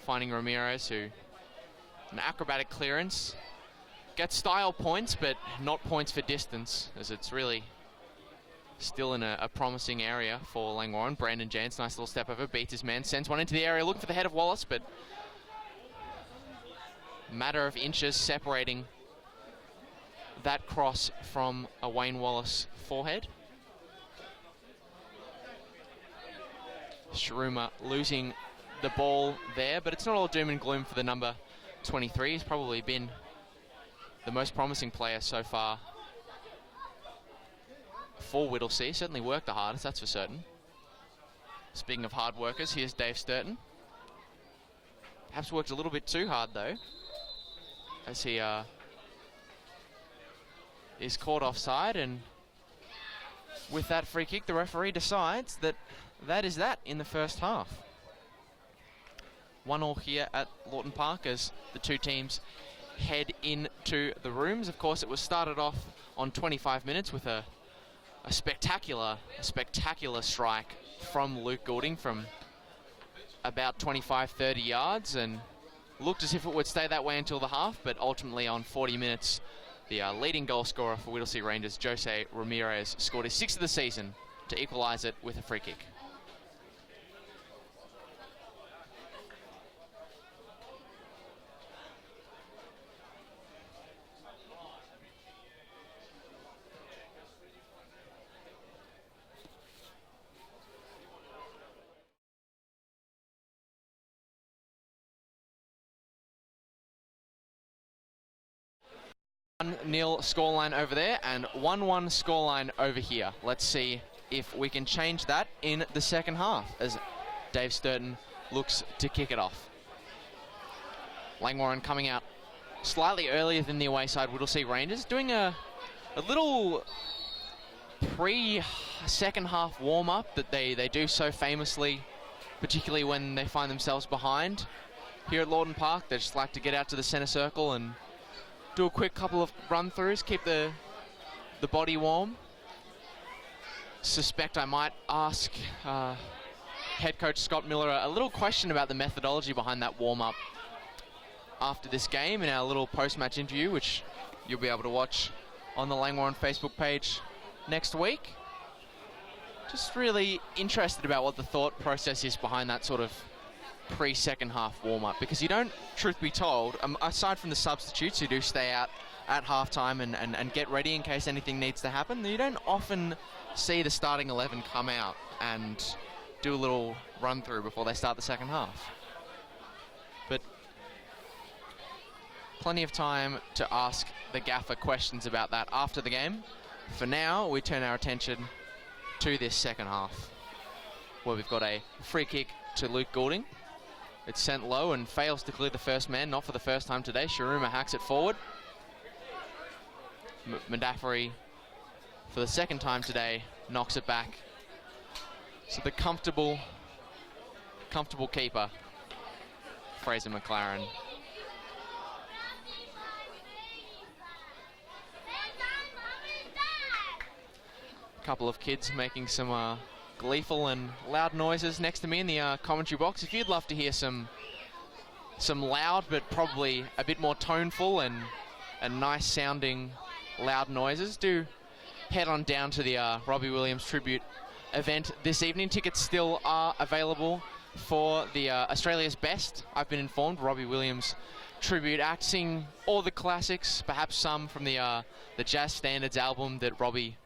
[SPEAKER 1] finding Ramirez, who an acrobatic clearance. Gets style points, but not points for distance, as it's really still in a promising area for Langwarrin. Brandon Jans, nice little step over, beats his man, sends one into the area, looking for the head of Wallace, but matter of inches separating that cross from a Wayne Wallace forehead. Sharuma losing the ball there, but it's not all doom and gloom for the number 23. He's probably been the most promising player so far for Whittlesea. Certainly worked the hardest, that's for certain. Speaking of hard workers, here's Dave Sturton. Perhaps worked a little bit too hard though, as he is caught offside, and with that free kick the referee decides that that is that in the first half. 1-1 here at Lawton Park as the two teams head into the rooms. Of course, it was started off on 25 minutes with a spectacular strike from Luke Goulding from about 25-30 yards, and looked as if it would stay that way until the half, but ultimately on 40 minutes the leading goal scorer for Whittlesea Rangers, Jose Ramirez, scored his 6th of the season to equalise it with a free kick. Nil scoreline over there and 1-1 scoreline over here. Let's see if we can change that in the second half as Dave Sturton looks to kick it off. Langwarrin coming out slightly earlier than the away side Whittlesea Rangers, doing a little pre-second half warm-up that they do so famously, particularly when they find themselves behind. Here at Lawton Park, they just like to get out to the centre circle and do a quick couple of run-throughs, keep the body warm. Suspect I might ask head coach Scott Miller a little question about the methodology behind that warm-up after this game in our little post-match interview, which you'll be able to watch on the Langwarrin Facebook page next week. Just really interested about what the thought process is behind that sort of pre-second half warm-up, because you don't, truth be told, aside from the substitutes who do stay out at halftime and get ready in case anything needs to happen, you don't often see the starting 11 come out and do a little run-through before they start the second half. But plenty of time to ask the gaffer questions about that after the game. For now, we turn our attention to this second half, where we've got a free kick to Luke Goulding. It's sent low and fails to clear the first man, not for the first time today. Sharuma hacks it forward. Mandafari, for the second time today, knocks it back. So the comfortable keeper, Fraser McLaren. A couple of kids making some gleeful and loud noises next to me in the commentary box. If you'd love to hear some loud but probably a bit more toneful and nice sounding loud noises, do head on down to the Robbie Williams tribute event this evening. Tickets still are available for the Australia's Best, I've been informed, Robbie Williams tribute act, sing all the classics, perhaps some from the Jazz Standards album that Robbie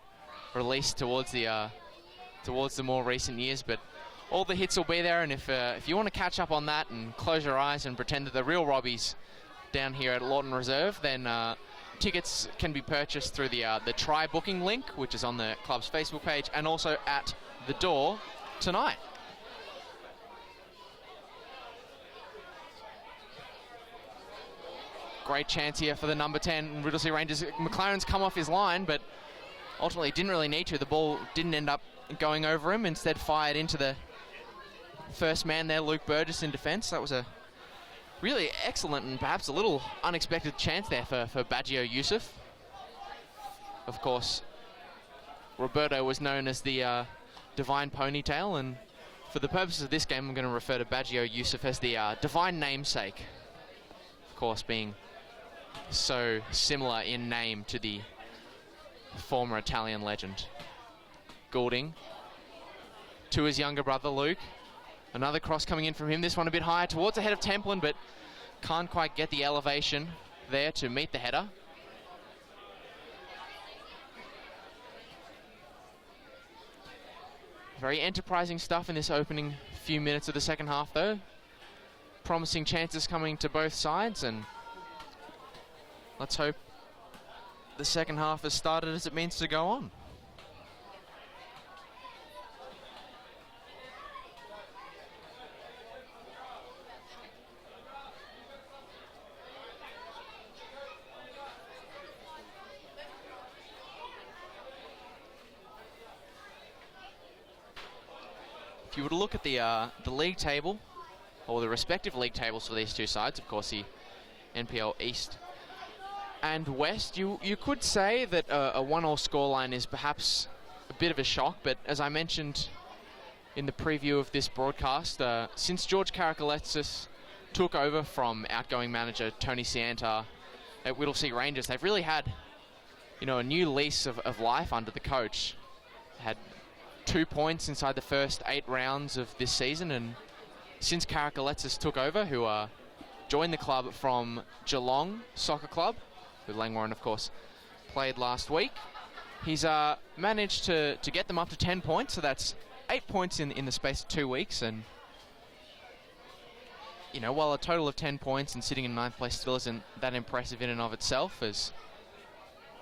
[SPEAKER 1] released towards the more recent years, but all the hits will be there. And if you want to catch up on that and close your eyes and pretend that the real Robbies down here at Lawton Reserve, then tickets can be purchased through the try booking link, which is on the club's Facebook page, and also at the door tonight. Great chance here for the number 10 Whittlesea Rangers. McLaren's come off his line, but ultimately didn't really need to. The ball didn't end up going over him, instead fired into the first man there, Luke Burgess, in defence. That was a really excellent and perhaps a little unexpected chance there for Baggio Yusuf. Of course, Roberto was known as the Divine Ponytail, and for the purposes of this game, I'm going to refer to Baggio Yusuf as the Divine Namesake. Of course, being so similar in name to the former Italian legend. Goulding to his younger brother, Luke. Another cross coming in from him, this one a bit higher towards the head of Templin, but can't quite get the elevation there to meet the header. Very enterprising stuff in this opening few minutes of the second half, though. Promising chances coming to both sides, and let's hope the second half has started as it means to go on. If you were to look at the league table, or the respective league tables for these two sides, of course the NPL East and West, you could say that a 1-1 scoreline is perhaps a bit of a shock, but as I mentioned in the preview of this broadcast, since George Karakaletsis took over from outgoing manager Tony Siantar at Whittlesea Rangers, they've really had, you know, a new lease of life under the coach. Had 2 points inside the first 8 rounds of this season, and since Karakaletsis took over, who joined the club from Geelong Soccer Club, who Langwarrin, of course, played last week, he's managed to get them up to 10 points, so that's 8 points in the space of 2 weeks. And, you know, while a total of 10 points and sitting in 9th place still isn't that impressive in and of itself, as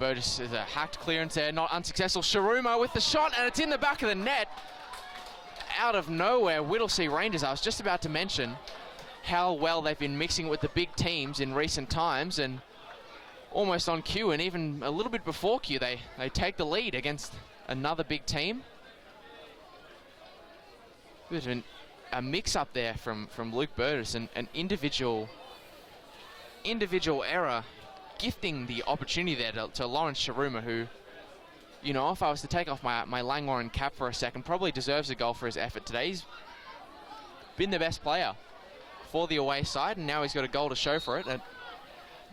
[SPEAKER 1] Burgess is a hacked clearance there, not unsuccessful. Sharuma with the shot, and it's in the back of the net. Out of nowhere, Whittlesea Rangers. I was just about to mention how well they've been mixing with the big teams in recent times, and almost on cue, and even a little bit before cue, they take the lead against another big team. There's been a mix-up there from Luke Burgess, and an individual error, gifting the opportunity there to Lawrence Sharuma, who, you know, if I was to take off my Langwarrin cap for a second, probably deserves a goal for his effort today. He's been the best player for the away side, and now he's got a goal to show for it. It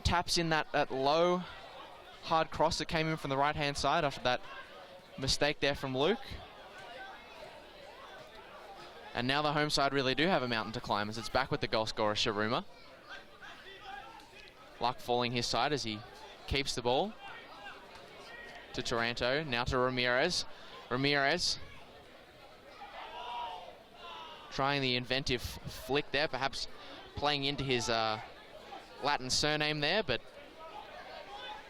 [SPEAKER 1] taps in that low, hard cross that came in from the right-hand side after that mistake there from Luke. And now the home side really do have a mountain to climb, as it's back with the goal scorer, Sharuma. Luck falling his side as he keeps the ball. To Taranto, now to Ramirez. Ramirez trying the inventive flick there, perhaps playing into his Latin surname there, but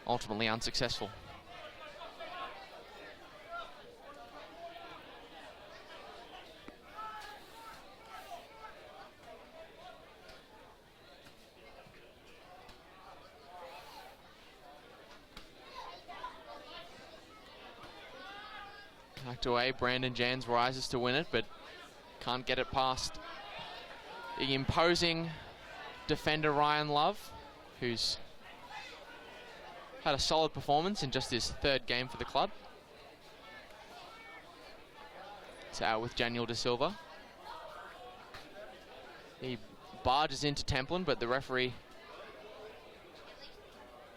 [SPEAKER 1] ultimately unsuccessful. Backed away, Brandon Jans rises to win it, but can't get it past the imposing defender Ryan Love, who's had a solid performance in just his 3rd game for the club. It's out with Daniel De Silva. He barges into Templin, but the referee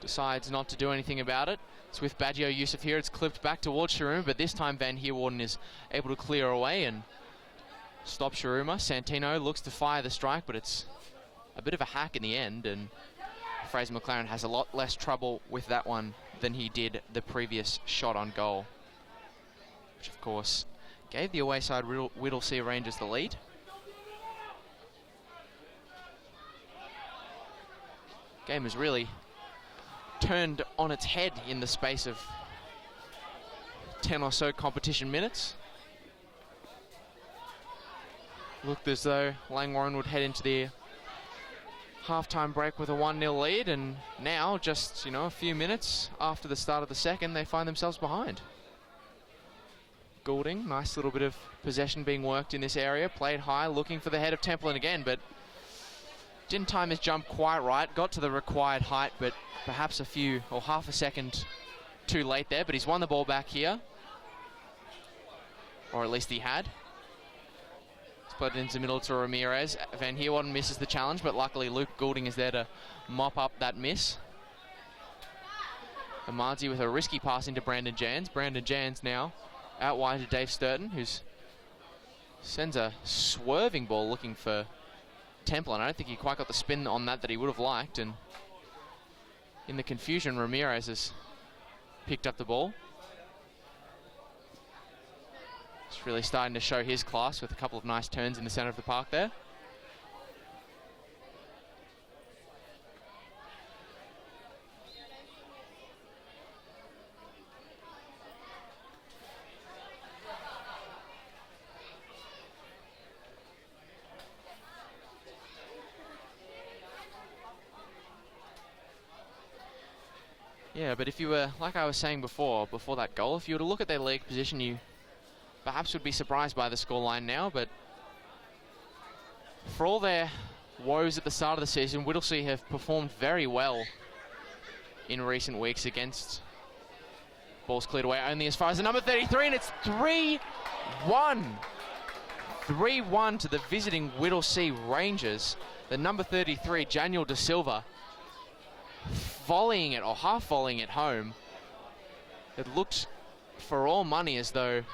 [SPEAKER 1] decides not to do anything about it. It's with Baggio Yusuf here. It's clipped back towards Sharuma, but this time Van Heerwarden is able to clear away and stop Sharuma. Santino looks to fire the strike, but it's a bit of a hack in the end, and Fraser McLaren has a lot less trouble with that one than he did the previous shot on goal, which of course gave the away side Whittlesea Rangers the lead. Game has really turned on its head in the space of 10 or so competition minutes. Looked as though Langwarrin would head into the half-time break with a 1-0 lead, and now, just, you know, a few minutes after the start of the second, they find themselves behind. Goulding, nice little bit of possession being worked in this area, played high, looking for the head of Templin again, but didn't time his jump quite right, got to the required height, but perhaps a few, or half a second too late there, but he's won the ball back here. Or at least he had. Split it into the middle to Ramirez. Van Heerwarden misses the challenge, but luckily Luke Goulding is there to mop up that miss. Amadzi with a risky pass into Brandon Jans. Brandon Jans now Out wide to Dave Sturton, who sends a swerving ball looking for Temple, and I don't think he quite got the spin on that he would have liked, and in the confusion, Ramirez has picked up the ball. He's really starting to show his class with a couple of nice turns in the centre of the park there. Yeah, but if you were, like I was saying before that goal, if you were to look at their league position, you perhaps would be surprised by the scoreline now, but for all their woes at the start of the season, Whittlesea have performed very well in recent weeks against balls cleared away only as far as the number 33, and it's 3-1. 3-1 to the visiting Whittlesea Rangers. The number 33, Daniel De Silva, volleying it, or half volleying it home. It looked for all money as though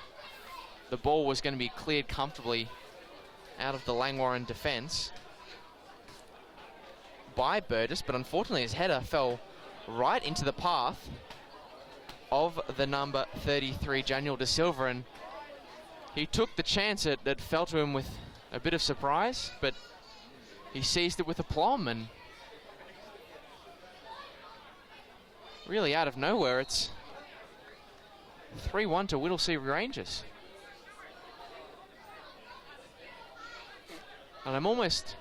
[SPEAKER 1] the ball was going to be cleared comfortably out of the Langwarrin defence by Burgess, but unfortunately his header fell right into the path of the number 33, Daniel De Silva, and he took the chance that fell to him with a bit of surprise, but he seized it with aplomb, and really out of nowhere, it's 3-1 to Whittlesea Rangers. And I'm almost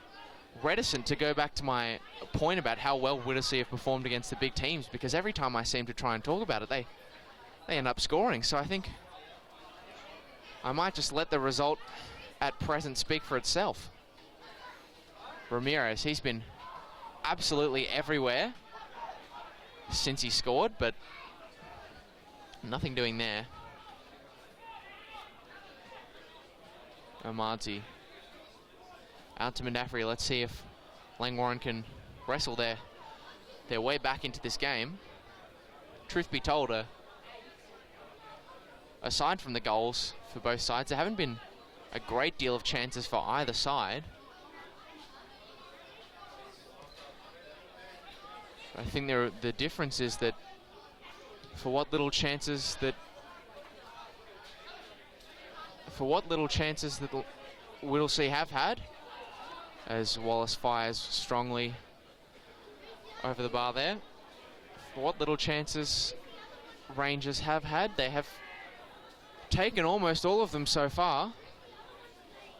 [SPEAKER 1] reticent to go back to my point about how well Whittlesea have performed against the big teams, because every time I seem to try and talk about it, they end up scoring. So I think I might just let the result at present speak for itself. Ramirez, he's been absolutely everywhere since he scored, but nothing doing there. Omadzi out to Mandafri. Let's see if Langwarrin can wrestle their way back into this game. Truth be told, aside from the goals for both sides, there haven't been a great deal of chances for either side. I think the difference is that for what little chances that Whittlesea have had, as Wallace fires strongly over the bar there, for what little chances Rangers have had, they have taken almost all of them so far,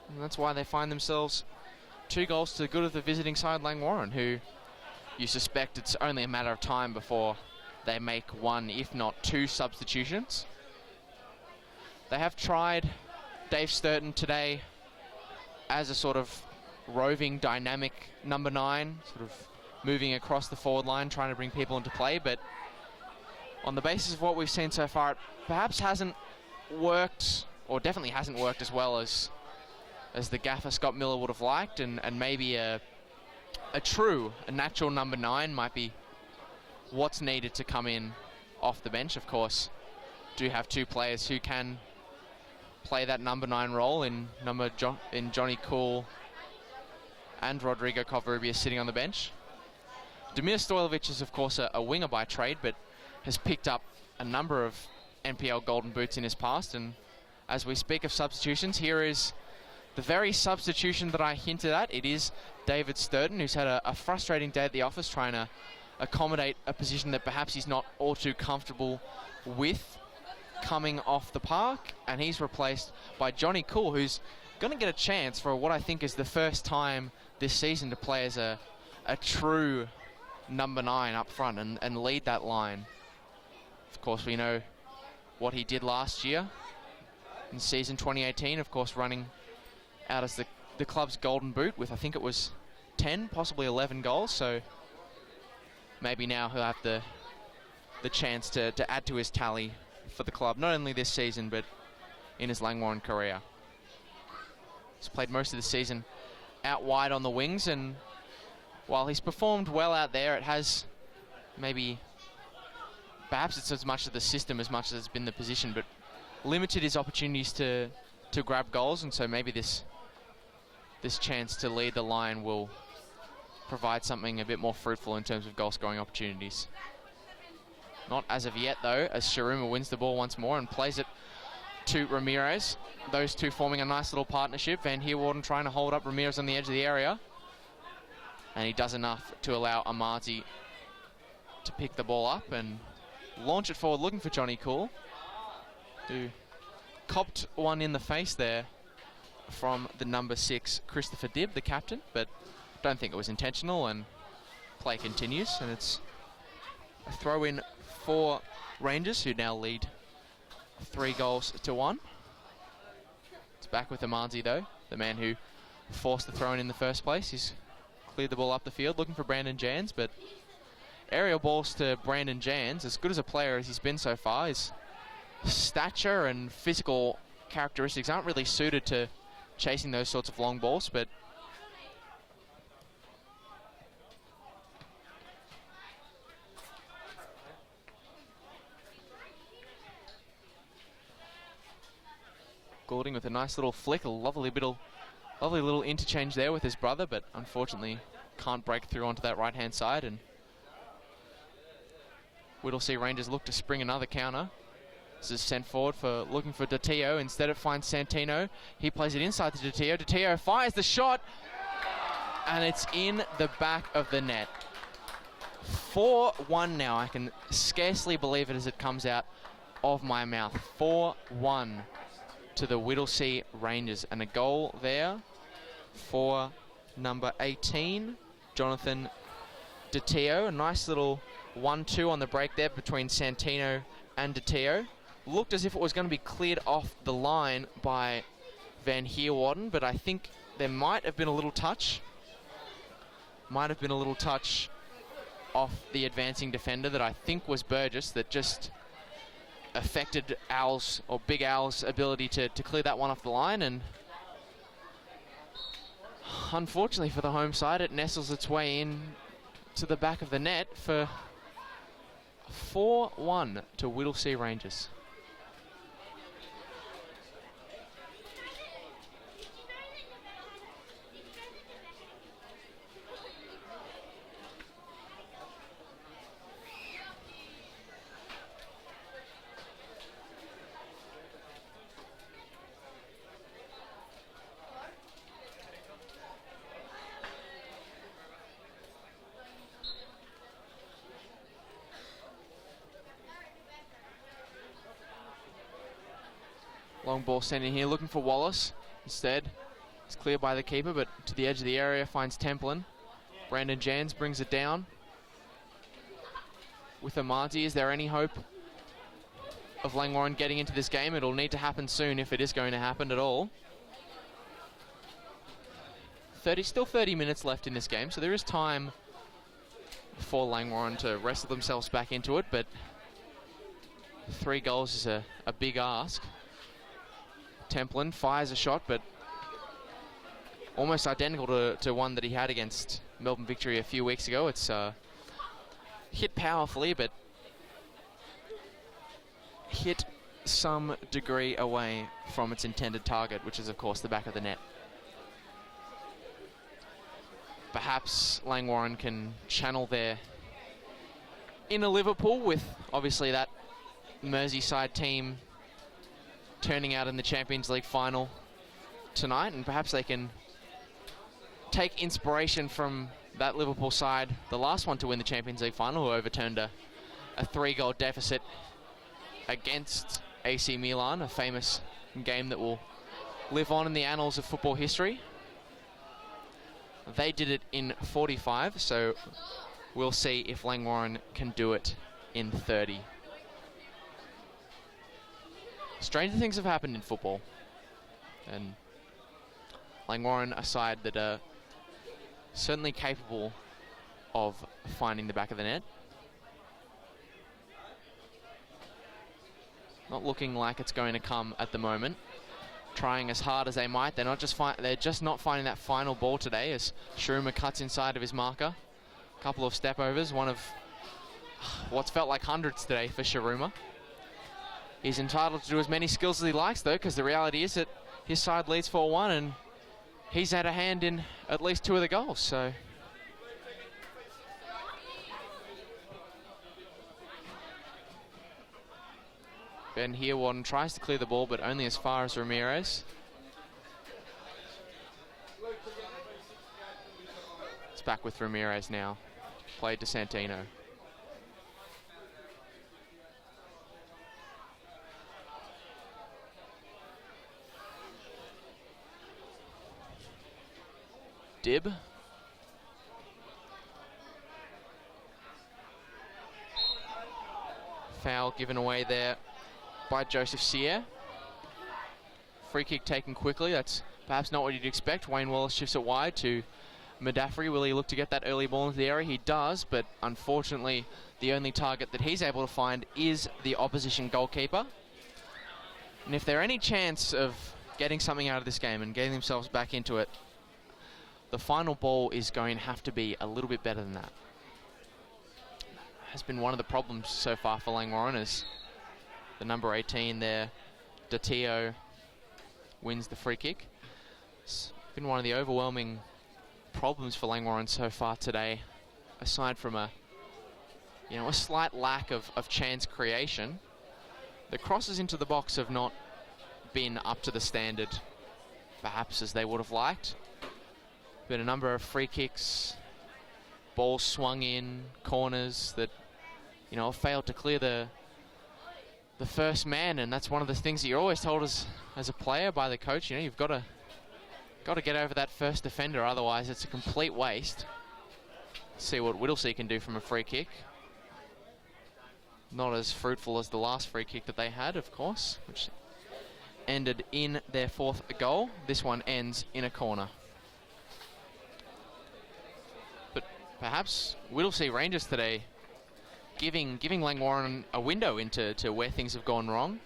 [SPEAKER 1] and that's why they find themselves 2 goals to the good of the visiting side, Langwarrin, who you suspect it's only a matter of time before they make 1, if not 2 substitutions. They have tried Dave Sturton today as a sort of roving, dynamic number 9, sort of moving across the forward line, trying to bring people into play, but on the basis of what we've seen so far, it perhaps hasn't worked, or definitely hasn't worked as well as the gaffer Scott Miller would have liked, and maybe a natural number 9 might be what's needed to come in off the bench. Of course, do have 2 players who can play that number 9 role in Johnny Cool and Rodrigo Covarrubias sitting on the bench. Damir Stojlovic is of course a winger by trade, but has picked up a number of NPL Golden Boots in his past, and as we speak of substitutions, here is the very substitution that I hinted at. It is David Sturton, who's had a frustrating day at the office trying to accommodate a position that perhaps he's not all too comfortable with coming off the park, and he's replaced by Johnny Cool, who's going to get a chance for what I think is the first time this season to play as a true number 9 up front and lead that line. Of course, we know what he did last year in season 2018, of course running out as the club's golden boot with, I think it was 10, possibly 11 goals, so maybe now he'll have the chance to add to his tally for the club, not only this season, but in his Langwarrin career. He's played most of the season out wide on the wings, and while he's performed well out there, it has perhaps it's as much of the system as much as it's been the position, but limited his opportunities to grab goals, and so maybe this chance to lead the line will provide something a bit more fruitful in terms of goal-scoring opportunities. Not as of yet, though, as Sharuma wins the ball once more and plays it to Ramirez. Those two forming a nice little partnership. Van Heerwaarden trying to hold up Ramirez on the edge of the area. And he does enough to allow Amazi to pick the ball up and launch it forward, looking for Johnny Cool, who copped one in the face there from the number 6, Christopher Dibb, the captain, but don't think it was intentional, and play continues, and it's a throw-in for Rangers, who now lead 3-1. It's back with Amazi, though, the man who forced the throw-in in the first place. He's cleared the ball up the field, looking for Brandon Jans, but aerial balls to Brandon Jans, as good as a player as he's been so far, his stature and physical characteristics aren't really suited to chasing those sorts of long balls, but Goulding with a nice little flick, a lovely little interchange there with his brother, but unfortunately can't break through onto that right-hand side, and Whittlesea Rangers look to spring another counter. This is sent forward for looking for Datio. Instead it finds Santino. He plays it inside to Datio. Datio fires the shot, and it's in the back of the net. 4-1 now. I can scarcely believe it as it comes out of my mouth. 4-1 to the Whittlesea Rangers, and a goal there for number 18, Jonathan Datio. A nice little 1-2 on the break there between Santino and Datio. Looked as if it was going to be cleared off the line by Van Heerwaarden, but I think there might have been a little touch. Might have been a little touch off the advancing defender that I think was Burgess, that just affected Owl's, or Big Owl's, ability to clear that one off the line, and unfortunately for the home side, it nestles its way in to the back of the net for 4-1 to Whittlesea Rangers. Long ball sent in here, looking for Wallace. Instead, it's cleared by the keeper, but to the edge of the area finds Templin. Brandon Jans brings it down. With Amazi, is there any hope of Langwarrin getting into this game? It'll need to happen soon if it is going to happen at all. Still 30 minutes left in this game, so there is time for Langwarrin to wrestle themselves back into it, but 3 goals is a big ask. Templin fires a shot, but almost identical to one that he had against Melbourne Victory a few weeks ago. It's hit powerfully, but hit some degree away from its intended target, which is, of course, the back of the net. Perhaps Langwarrin can channel their inner Liverpool with, obviously, that Merseyside team turning out in the Champions League final tonight, and perhaps they can take inspiration from that Liverpool side, the last one to win the Champions League final, who overturned a 3-goal deficit against AC Milan, a famous game that will live on in the annals of football history. They did it in 45, so we'll see if Langwarrin can do it in 30. Stranger things have happened in football, and Langwarrin, a side that are certainly capable of finding the back of the net. Not looking like it's going to come at the moment. Trying as hard as they might, they're just not finding that final ball today, as Sharuma cuts inside of his marker. A couple of step overs, one of what's felt like hundreds today for Sharuma. He's entitled to do as many skills as he likes, though, because the reality is that his side leads 4-1, and he's had a hand in at least 2 of the goals, so... Ben Herwarden tries to clear the ball, but only as far as Ramirez. It's back with Ramirez now. Played to Santino. Dib. Foul given away there by Joseph Sierre. Free kick taken quickly. That's perhaps not what you'd expect. Wayne Wallace shifts it wide to Madaffri. Will he look to get that early ball into the area? He does, but unfortunately the only target that he's able to find is the opposition goalkeeper. And if there are any chance of getting something out of this game and getting themselves back into it, the final ball is going to have to be a little bit better than that. Has been one of the problems so far for Langwarrin, as the number 18 there, Datio, wins the free kick. It's been one of the overwhelming problems for Langwarrin so far today, aside from a slight lack of chance creation. The crosses into the box have not been up to the standard, perhaps, as they would have liked. Been a number of free kicks, balls swung in, corners that, have failed to clear the first man, and that's one of the things that you're always told as a player by the coach. You've got to get over that first defender, otherwise it's a complete waste. See what Whittlesea can do from a free kick. Not as fruitful as the last free kick that they had, of course, which ended in their 4th goal. This one ends in a corner. But perhaps Whittlesea Rangers today giving Langwarrin a window into where things have gone wrong.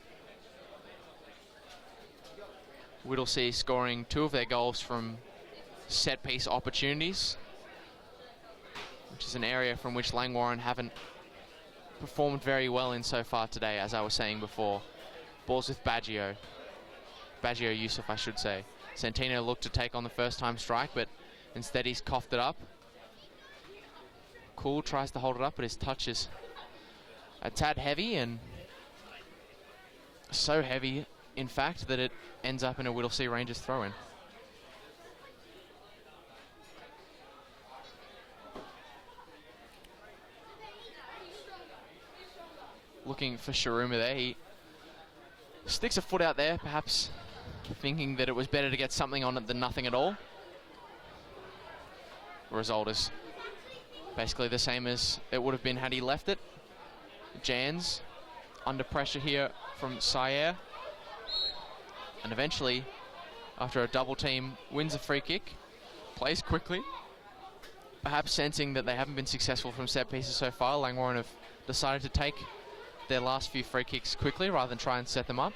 [SPEAKER 1] Whittlesea scoring 2 of their goals from set-piece opportunities, which is an area from which Langwarrin haven't performed very well in so far today, as I was saying before. Balls with Baggio Yusuf, I should say. Santino looked to take on the first-time strike, but instead he's coughed it up. Cool tries to hold it up, but his touch is a tad heavy, and so heavy, in fact, that it ends up in a Whittlesea Rangers throw-in. Looking for Shiruma there. He sticks a foot out there, perhaps thinking that it was better to get something on it than nothing at all. The result is basically the same as it would have been had he left it. Jans under pressure here from Sierre, and eventually, after a double team, wins a free kick, plays quickly, perhaps sensing that they haven't been successful from set pieces so far. Langwarrin have decided to take their last few free kicks quickly rather than try and set them up.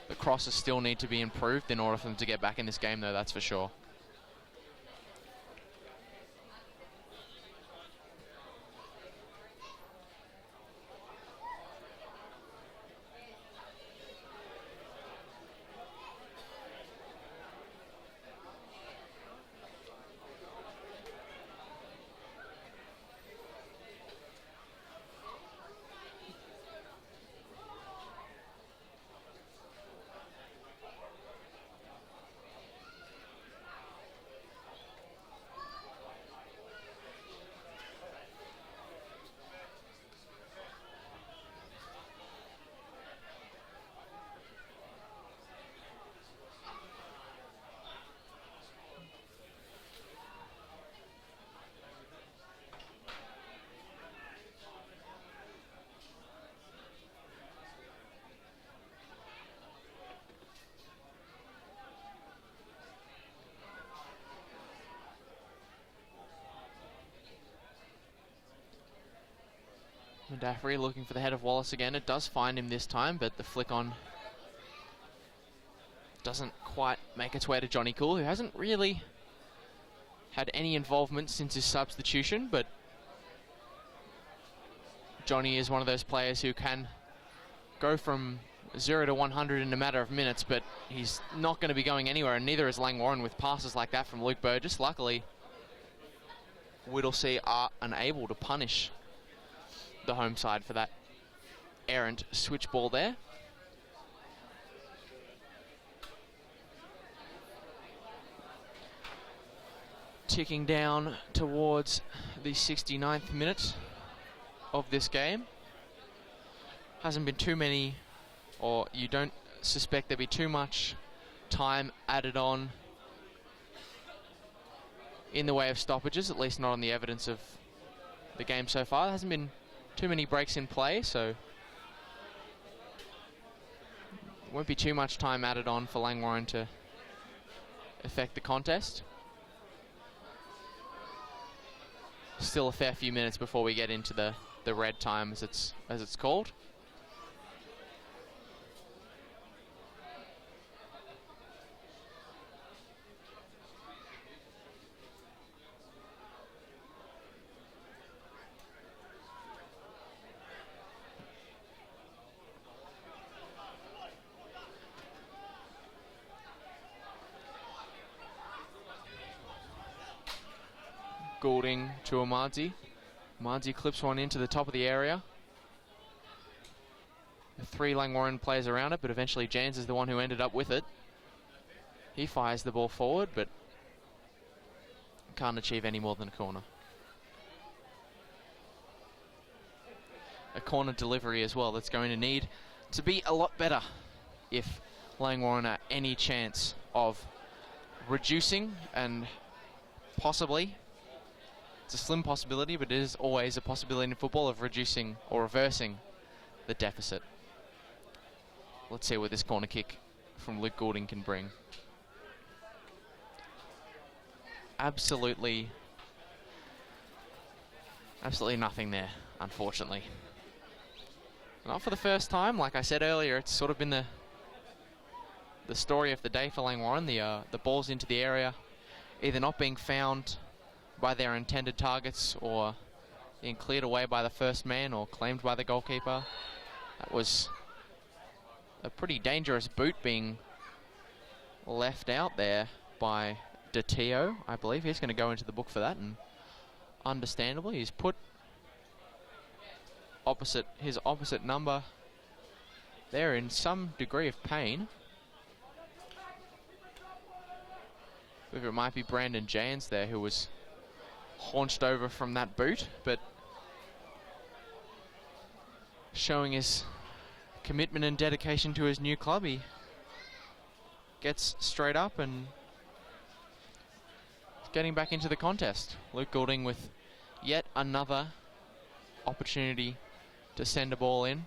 [SPEAKER 1] The crosses still need to be improved in order for them to get back in this game, though, that's for sure. Madaffri looking for the head of Wallace again. It does find him this time, but the flick on doesn't quite make its way to Johnny Cool, who hasn't really had any involvement since his substitution, but
[SPEAKER 2] Johnny is one of those players who can go from 0 to 100 in a matter of minutes, but he's not going to be going anywhere, and neither is Langwarrin with passes like that from Luke Burgess. Luckily, Whittlesea are unable to punish the home side for that errant switch ball there. Ticking down towards the 69th minute of this game. Hasn't been too many, or you don't suspect there'd be too much time added on in the way of stoppages, at least not on the evidence of the game so far. There hasn't been too many breaks in play, so won't be too much time added on for Langwarrin to affect the contest. Still a fair few minutes before we get into the red time, as it's called. Goulding to Amadzi. Amadzi clips one into the top of the area. The 3 Langwarrin players around it, but eventually Jans is the one who ended up with it. He fires the ball forward, but can't achieve any more than a corner. A corner delivery as well that's going to need to be a lot better if Langwarrin are any chance of reducing, and possibly, it's a slim possibility, but it is always a possibility in football, of reducing or reversing the deficit. Let's see what this corner kick from Luke Goulding can bring. Absolutely nothing there, unfortunately. Not for the first time. Like I said earlier, it's sort of been the story of the day for Langwarrin. The balls into the area, either not being found by their intended targets, or being cleared away by the first man, or claimed by the goalkeeper. That was a pretty dangerous boot being left out there by DeTeo, I believe. He's going to go into the book for that, and understandably, he's put his opposite number there in some degree of pain. I believe it might be Brandon Jans there who was haunched over from that boot, but showing his commitment and dedication to his new club, he gets straight up and getting back into the contest. Luke Goulding with yet another opportunity to send a ball in.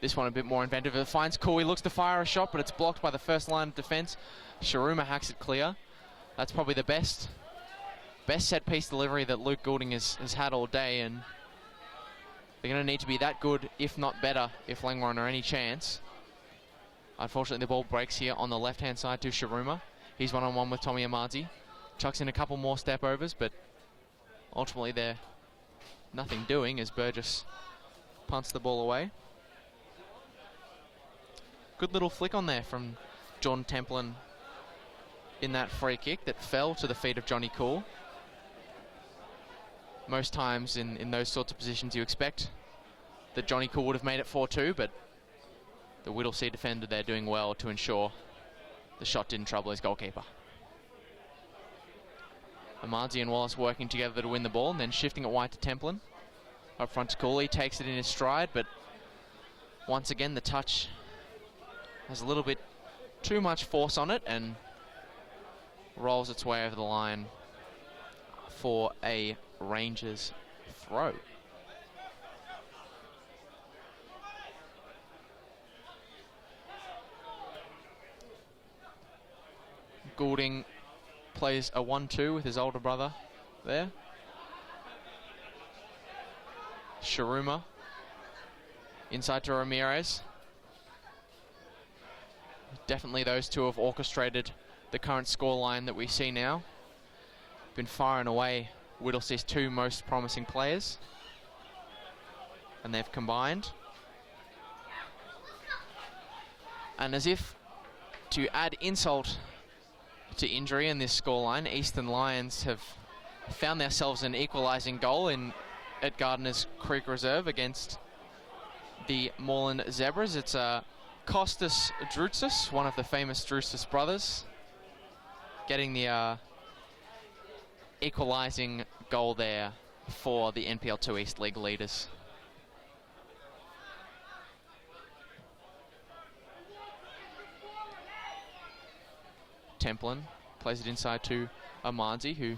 [SPEAKER 2] This one a bit more inventive. It finds Cooley, looks to fire a shot, but it's blocked by the first line of defence. Sharuma hacks it clear. That's probably the best set-piece delivery that Luke Goulding has had all day, and they're going to need to be that good, if not better, if Langwarrin are any chance. Unfortunately, the ball breaks here on the left-hand side to Sharuma. He's one-on-one with Tommy Amadzi. Chucks in a couple more step-overs, but ultimately they're nothing doing as Burgess punts the ball away. Good little flick on there from John Templin in that free kick that fell to the feet of Johnny Cool. Most times in those sorts of positions you expect that Johnny Cool would have made it 4-2, but the Whittlesea defender there doing well to ensure the shot didn't trouble his goalkeeper. Amadzi and Wallace working together to win the ball, and then shifting it wide to Templin. Up front to Cooley, takes it in his stride, but once again the touch has a little bit too much force on it and rolls its way over the line for a Rangers throw. Goulding plays a 1-2 with his older brother there. Sharuma inside to Ramirez. Definitely those two have orchestrated the current scoreline that we see now. Been firing away Whittlesea's 2 most promising players. and they've combined. And as if to add insult to injury in this scoreline, Eastern Lions have found themselves an equalising goal at Gardiner's Creek Reserve against the Moreland Zebras. It's Costas Drutzis, one of the famous Drutzis brothers, getting the equalising goal there for the NPL 2 East League leaders. Templin plays it inside to Amanzi, who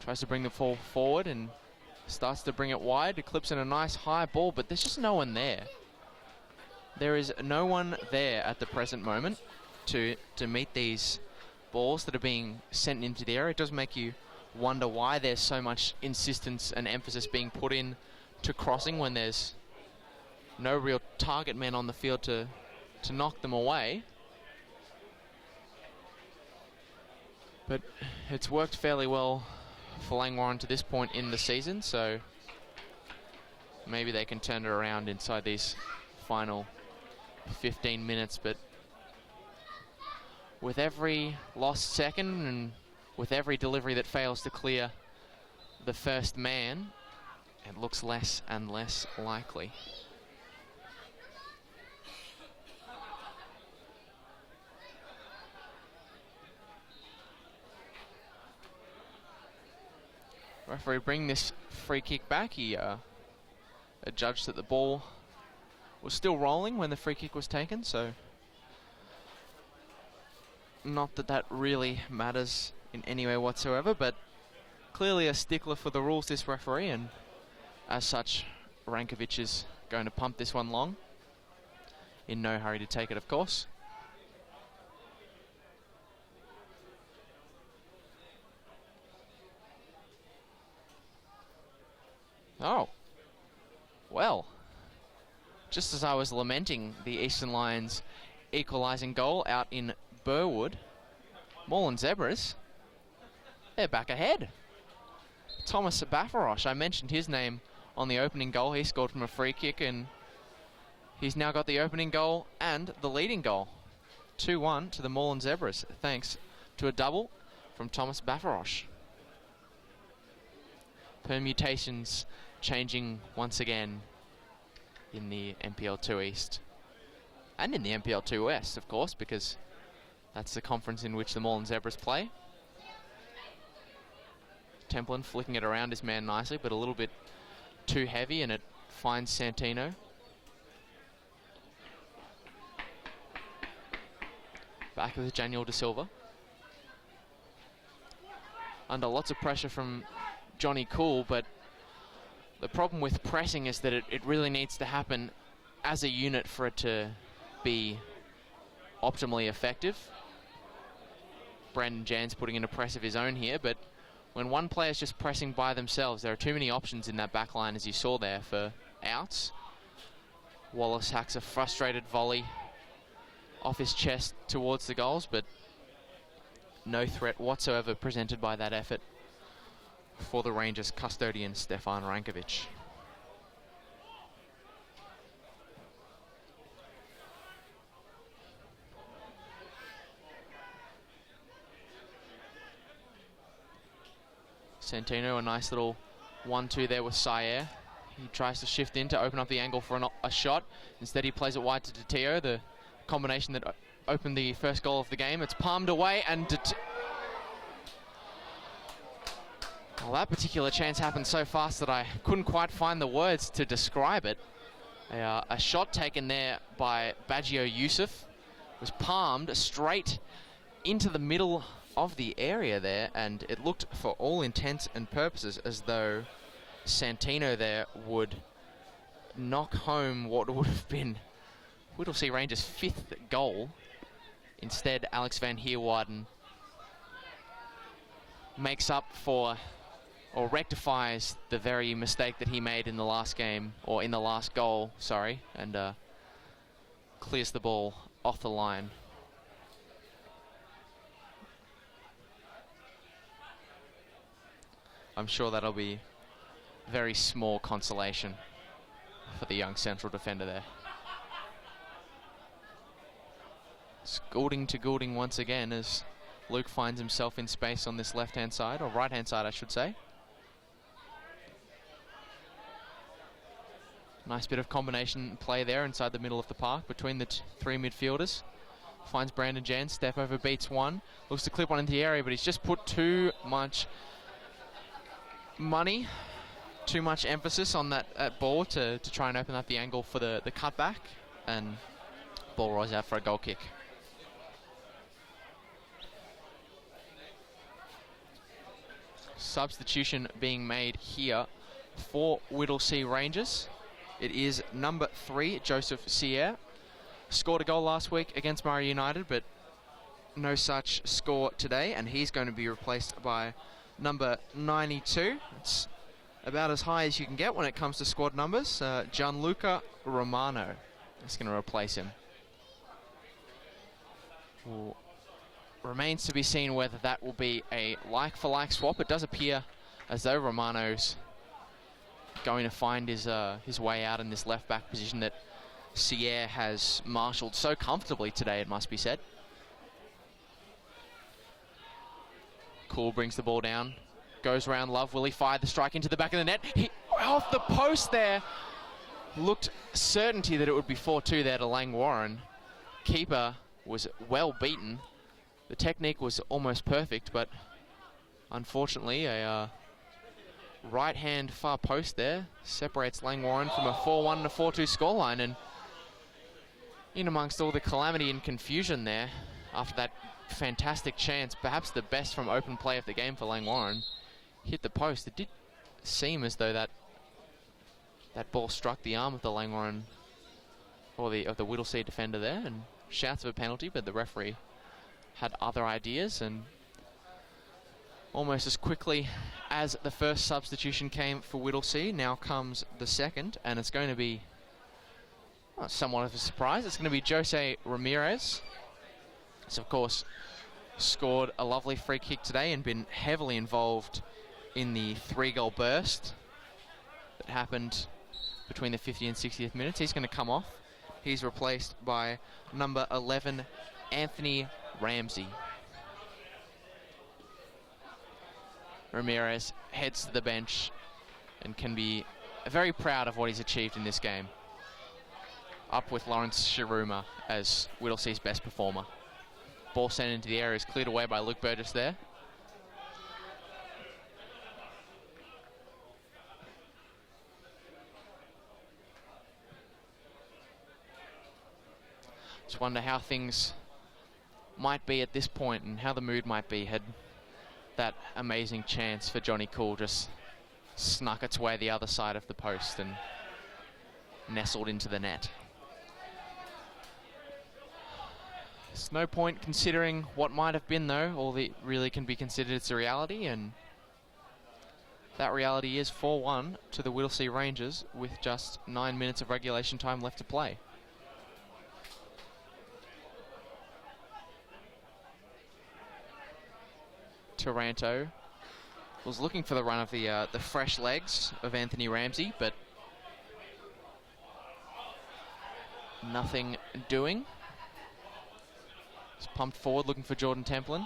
[SPEAKER 2] tries to bring the ball forward and starts to bring it wide. It clips in a nice high ball, but there's just no one there. There is no one there at the present moment to meet these balls that are being sent into the area. It does make you wonder why there's so much insistence and emphasis being put in to crossing when there's no real target man on the field to knock them away. But it's worked fairly well for Langwarrin to this point in the season, so maybe they can turn it around inside these final 15 minutes. But with every lost second and with every delivery that fails to clear the first man, it looks less and less likely. Referee bring this free kick back. He adjudged that the ball was still rolling when the free kick was taken, so not that that really matters in any way whatsoever, but clearly a stickler for the rules, this referee, and as such, Rankovic is going to pump this one long. In no hurry to take it, of course. Oh, well, just as I was lamenting the Eastern Lions equalising goal out in Burwood, Moreland Zebras, they're back ahead. Thomas Bafarosh, I mentioned his name on the opening goal. He scored from a free kick, and he's now got the opening goal and the leading goal. 2-1 to the Moreland Zebras, thanks to a double from Thomas Bafarosh. Permutations changing once again in the NPL 2 East. And in the NPL 2 West, of course, because that's the conference in which the Moreland Zebras play. Templin flicking it around his man nicely, but a little bit too heavy, and it finds Santino. Back with Daniel De Silva. Under lots of pressure from Johnny Cool, but the problem with pressing is that it really needs to happen as a unit for it to be optimally effective. Brandon Jan's putting in a press of his own here, but when one player's just pressing by themselves, there are too many options in that back line, as you saw there, for outs. Wallace hacks a frustrated volley off his chest towards the goals, but no threat whatsoever presented by that effort for the Rangers custodian, Stefan Rankovic. Santino, a nice little 1-2 there with Sayer. He tries to shift in to open up the angle for a shot. Instead, he plays it wide to Detio, the combination that opened the first goal of the game. It's palmed away, and well, that particular chance happened so fast that I couldn't quite find the words to describe it. A shot taken there by Baggio Yusuf was palmed straight into the middle of the area there, and it looked for all intents and purposes as though Santino there would knock home what would have been Whittlesea Rangers' 5th goal. Instead, Alex van Heerwaarden makes up for, or rectifies, the very mistake that he made in the last game, or in the last goal, sorry, and clears the ball off the line. I'm sure that'll be very small consolation for the young central defender there. It's Goulding to Goulding once again as Luke finds himself in space on this left-hand side, or right-hand side, I should say. Nice bit of combination play there inside the middle of the park between the three midfielders. Finds Brandon Jan, step over, beats one. Looks to clip one into the area, but he's just put too much money, too much emphasis on that ball to try and open up the angle for the cutback. And ball rolls out for a goal kick. Substitution being made here for Whittlesea Rangers. It is number 3, Joseph Sierre. Scored a goal last week against Murray United, but no such score today, and he's going to be replaced by number 92. It's about as high as you can get when it comes to squad numbers. Gianluca Romano is going to replace him. Remains to be seen whether that will be a like-for-like swap. It does appear as though Romano's going to find his way out in this left-back position that Sierre has marshalled so comfortably today, it must be said. Cool brings the ball down, goes around Love. Will he fire the strike into the back of the net? He, off the post there. Looked certainty that it would be 4-2 there to Langwarrin. Keeper was well beaten. The technique was almost perfect, but unfortunately a right-hand far post there separates Langwarrin from a 4-1 and a 4-2 scoreline. And in amongst all the calamity and confusion there, after that fantastic chance, perhaps the best from open play of the game for Langwarrin, hit the post. It did seem as though that ball struck the arm of the Langwarrin, or of the Whittlesea defender there, and shouts of a penalty, but the referee had other ideas. And almost as quickly as the first substitution came for Whittlesea, now comes the second, and it's going to be somewhat of a surprise. It's going to be Jose Ramirez. He's, of course, scored a lovely free kick today and been heavily involved in the 3-goal burst that happened between the 50th and 60th minutes. He's going to come off. He's replaced by number 11, Anthony Ramsey. Ramirez heads to the bench and can be very proud of what he's achieved in this game. Up with Lawrence Shiruma as Whittlesea's best performer. Ball sent into the area is cleared away by Luke Burgess there. Just wonder how things might be at this point and how the mood might be had that amazing chance for Johnny Cool just snuck its way the other side of the post and nestled into the net. There's no point considering what might have been, though. All that really can be considered is a reality, and that reality is 4-1 to the Whittlesea Rangers with just 9 minutes of regulation time left to play. Taranto was looking for the run of the fresh legs of Anthony Ramsey, but nothing doing. He's pumped forward looking for Jordan Templin.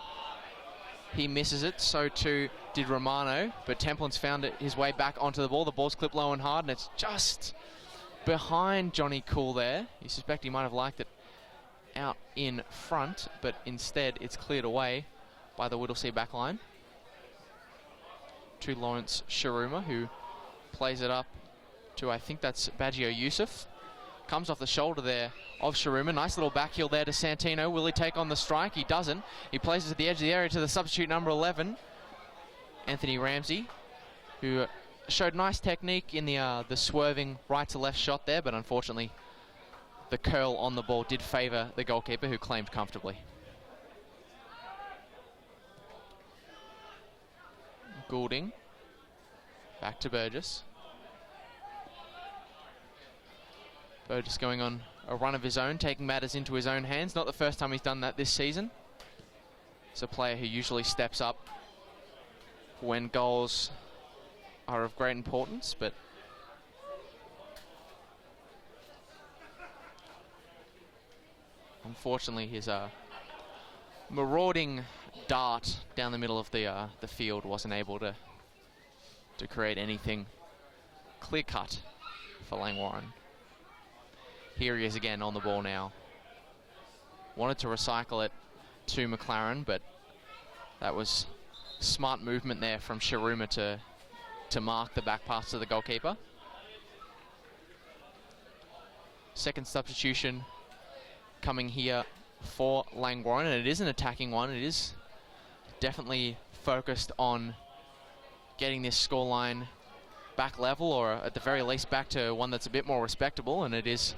[SPEAKER 2] He misses it, so too did Romano, but Templin's found his way back onto the ball. The ball's clipped low and hard, and it's just behind Johnny Cool there. You suspect he might have liked it out in front, but instead it's cleared away by the Whittlesea backline to Lawrence Shiruma, who plays it up to, I think that's Baggio Yusuf. Comes off the shoulder there of Shiruma. Nice little back heel there to Santino. Will he take on the strike? He doesn't. He plays it at the edge of the area to the substitute number 11, Anthony Ramsey, who showed nice technique in the swerving right to left shot there, but unfortunately the curl on the ball did favour the goalkeeper, who claimed comfortably. Goulding. Back to Burgess. Burgess going on a run of his own, taking matters into his own hands. Not the first time he's done that this season. He's a player who usually steps up when goals are of great importance, but Unfortunately, his marauding dart down the middle of the field wasn't able to create anything clear-cut for Langwarrin. Here he is again on the ball now. Wanted to recycle it to McLaren, but that was smart movement there from Shiruma to mark the back pass to the goalkeeper. Second substitution coming here for Langwarrin, and it is an attacking one. It is definitely focused on getting this scoreline back level, or at the very least back to one that's a bit more respectable, and it is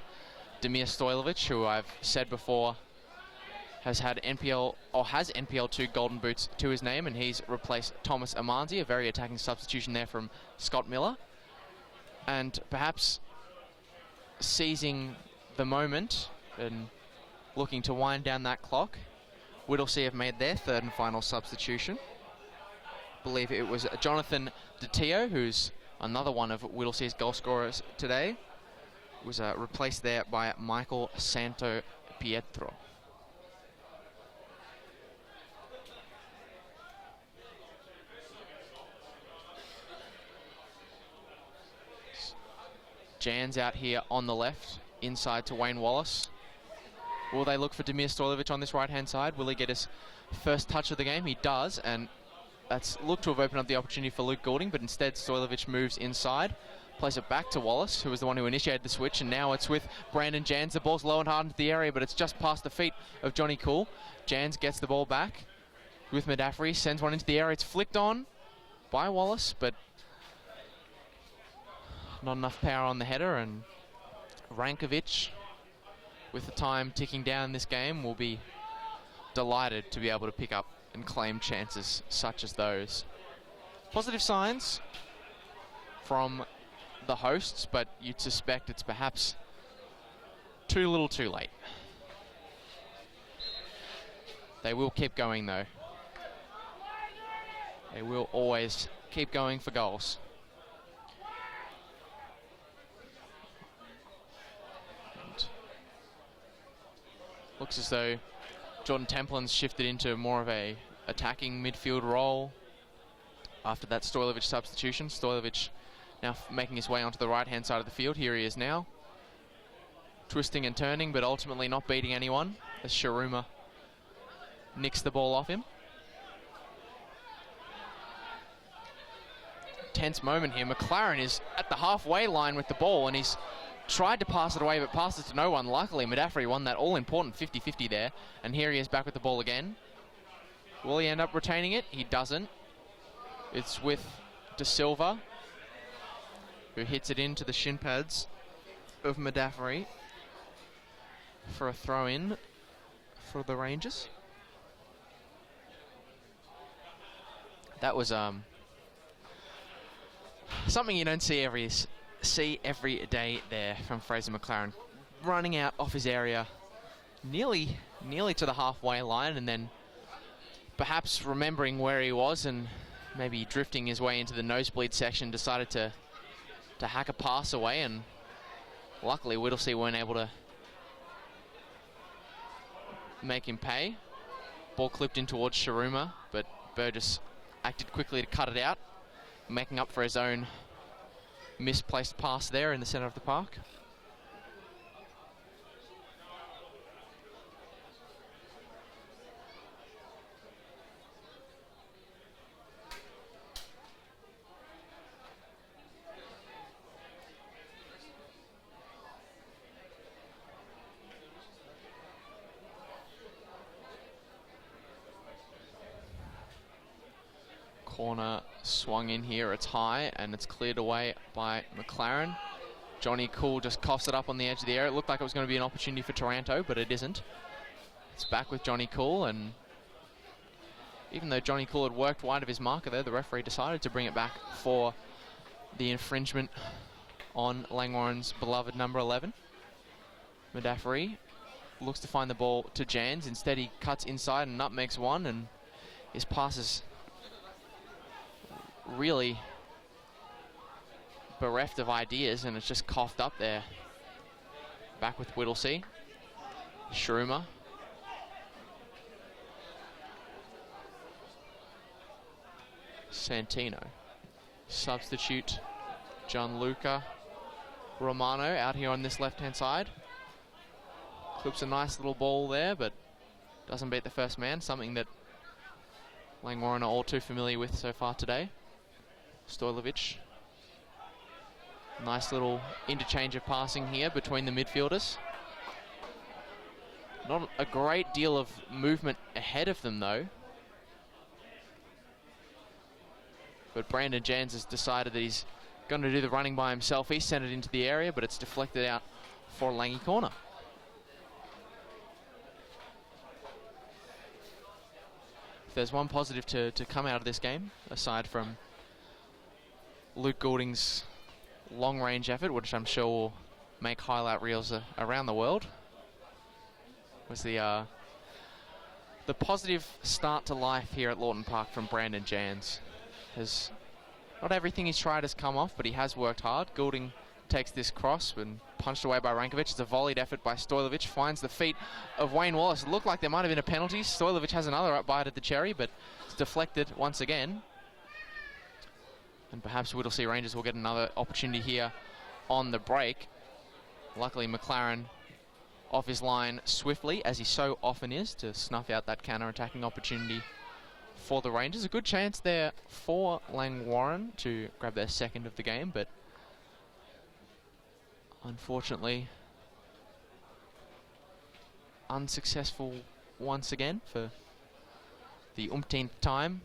[SPEAKER 2] Damir Stojlovic, who I've said before has had NPL, or has NPL2 Golden Boots to his name, and he's replaced Thomas Amanzi, a very attacking substitution there from Scott Miller. And perhaps seizing the moment and looking to wind down that clock, Whittlesea have made their third and final substitution. I believe it was Jonathan DiTio, who's another one of Whittlesea's goal scorers today, was replaced there by Michael Santo Pietro. Jan's out here on the left, inside to Wayne Wallace. Will they look for Damir Stojlovic on this right-hand side? Will he get his first touch of the game? He does, and that's looked to have opened up the opportunity for Luke Goulding, but instead Stojlovic moves inside, plays it back to Wallace, who was the one who initiated the switch, and now it's with Brandon Jans. The ball's low and hard into the area, but it's just past the feet of Johnny Cool. Jans gets the ball back with Madafri, sends one into the area. It's flicked on by Wallace, but not enough power on the header, and Rankovic, with the time ticking down this game, will be delighted to be able to pick up and claim chances such as those. Positive signs from the hosts, but you'd suspect it's perhaps too little too late. They will keep going though. They will always keep going for goals. Looks as though Jordan Templin's shifted into more of a attacking midfield role after that Stojlovic substitution. Stojlovic now making his way onto the right-hand side of the field. Here he is now, twisting and turning, but ultimately not beating anyone as Shiruma nicks the ball off him. Tense moment here. McLaren is at the halfway line with the ball, and he's tried to pass it away, but passed it to no one. Luckily, Madafri won that all-important 50-50 there. And here he is back with the ball again. Will he end up retaining it? He doesn't. It's with De Silva, who hits it into the shin pads of Madafri for a throw-in for the Rangers. That was something you don't see every day there from Fraser McLaren, running out off his area nearly to the halfway line, and then perhaps remembering where he was and maybe drifting his way into the nosebleed section, decided to hack a pass away, and luckily Whittlesea weren't able to make him pay. Ball clipped in towards Shiruma, but Burgess acted quickly to cut it out, making up for his own misplaced pass there in the centre of the park. Corner swung in here, it's high, and it's cleared away by McLaren. Johnny Cool just coughs it up on the edge of the area. It looked like it was going to be an opportunity for Taranto, but it isn't. It's back with Johnny Cool, and even though Johnny Cool had worked wide of his marker there, the referee decided to bring it back for the infringement on Langwarrin's beloved number 11. Madafri looks to find the ball to Jans. Instead, he cuts inside and nutmegs one, and his pass is really bereft of ideas, and it's just coughed up there. Back with Whittlesea. Shiruma Santino. Substitute Gianluca Romano out here on this left-hand side. Clips a nice little ball there, but doesn't beat the first man, something that Langwarrin are all too familiar with so far today. Stojlovic. Nice little interchange of passing here between the midfielders. Not a great deal of movement ahead of them, though. But Brandon Jans has decided that he's going to do the running by himself. He sent it into the area, but it's deflected out for a Langy corner. If there's one positive to come out of this game, aside from Luke Goulding's long-range effort, which I'm sure will make highlight reels around the world, was the positive start to life here at Lawton Park from Brandon Jans. Not everything he's tried has come off, but he has worked hard. Goulding takes this cross and punched away by Rankovic. It's a volleyed effort by Stojlovic. Finds the feet of Wayne Wallace. It looked like there might have been a penalty. Stojlovic has another bite at the cherry, but it's deflected once again. And perhaps Whittlesea Rangers will get another opportunity here on the break. Luckily, McLaren off his line swiftly, as he so often is, to snuff out that counter-attacking opportunity for the Rangers. A good chance there for Langwarrin to grab their second of the game, but unfortunately unsuccessful once again for the umpteenth time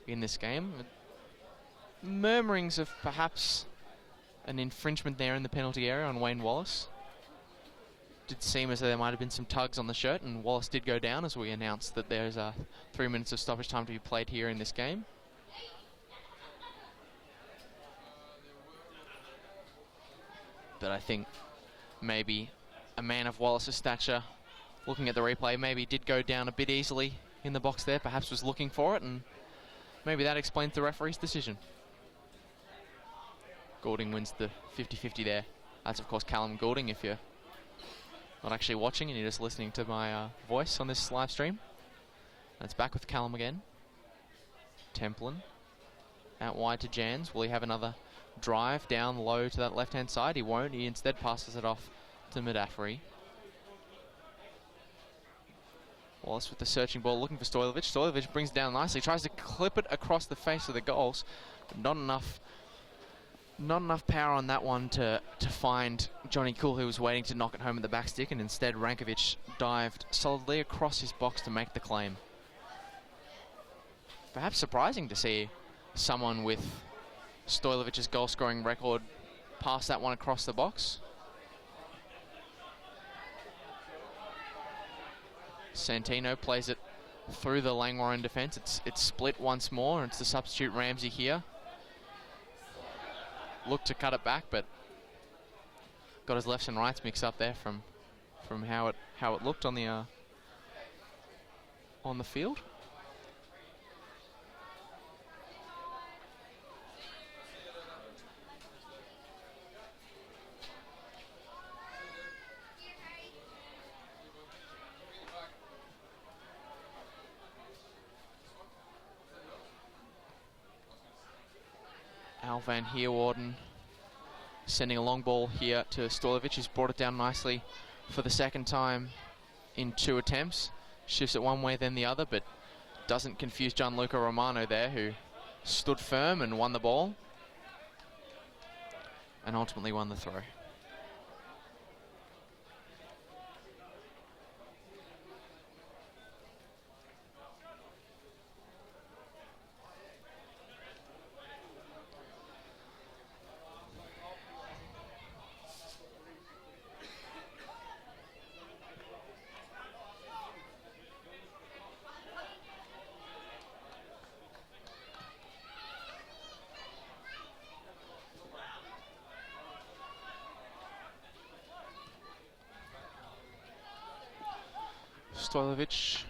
[SPEAKER 2] in this game. Murmurings of perhaps an infringement there in the penalty area on Wayne Wallace. Did seem as though there might have been some tugs on the shirt, and Wallace did go down as we announced that there's 3 minutes of stoppage time to be played here in this game. But I think maybe a man of Wallace's stature, looking at the replay, maybe did go down a bit easily in the box there, perhaps was looking for it, and maybe that explains the referee's decision. Goulding wins the 50-50 there. That's of course Callum Goulding, if you're not actually watching and you're just listening to my voice on this live stream. And it's back with Callum again. Templin out wide to Jans. Will he have another drive down low to that left-hand side? He won't. He instead passes it off to Medafri. Wallace with the searching ball, looking for Stojlovic. Stojlovic brings it down nicely, tries to clip it across the face of the goals, but not enough power on that one to find Johnny Cool, who was waiting to knock it home at the back stick, and instead Rankovic dived solidly across his box to make the claim. Perhaps surprising to see someone with Stojlovic's goal-scoring record pass that one across the box. Santino plays it through the Langwarrin defence. It's split once more, and it's the substitute Ramsey here. Looked to cut it back, but got his lefts and rights mixed up there from how it looked on the field. Al Van Heerwaarden sending a long ball here to Stojlovic, who's brought it down nicely for the second time in 2 attempts. Shifts it one way then the other, but doesn't confuse Gianluca Romano there, who stood firm and won the ball and ultimately won the throw. Stojlovic,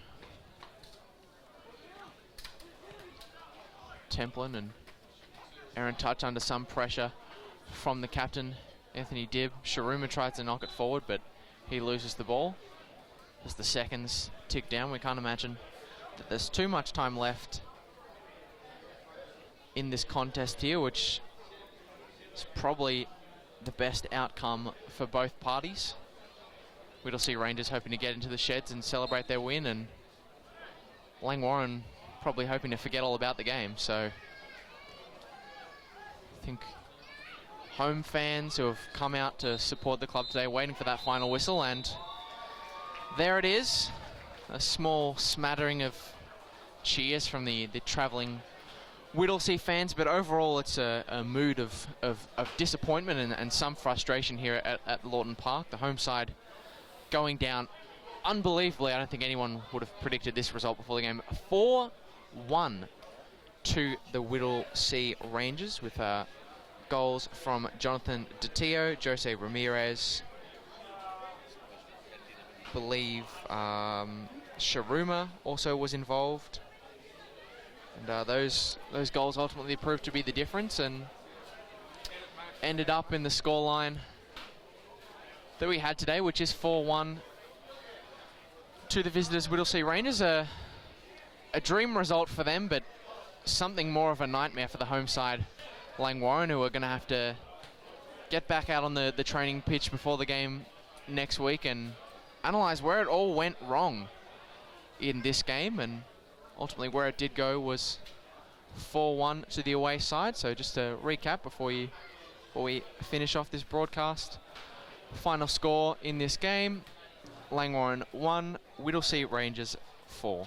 [SPEAKER 2] Templin and Aaron Touch under some pressure from the captain, Anthony Dibb. Sharuma tries to knock it forward, but he loses the ball. As the seconds tick down, we can't imagine that there's too much time left in this contest here, which is probably the best outcome for both parties. Whittlesea Rangers hoping to get into the sheds and celebrate their win, and Langwarrin probably hoping to forget all about the game. So I think home fans who have come out to support the club today waiting for that final whistle, and there it is. A small smattering of cheers from the travelling Whittlesea fans, but overall it's a mood of disappointment and some frustration here at Lawton Park. The home side going down unbelievably. I don't think anyone would have predicted this result before the game. 4-1 to the Whittlesea Rangers, with goals from Jonathan DiTio, Jose Ramirez, I believe Sharuma also was involved. And those goals ultimately proved to be the difference and ended up in the scoreline that we had today, which is 4-1 to the visitors Whittlesea Rangers. A dream result for them, but something more of a nightmare for the home side Langwarrin, who are going to have to get back out on the training pitch before the game next week and analyse where it all went wrong in this game. And ultimately where it did go was 4-1 to the away side. So just to recap before we finish off this broadcast, final score in this game: Langwarrin 1, Whittlesea Rangers 4.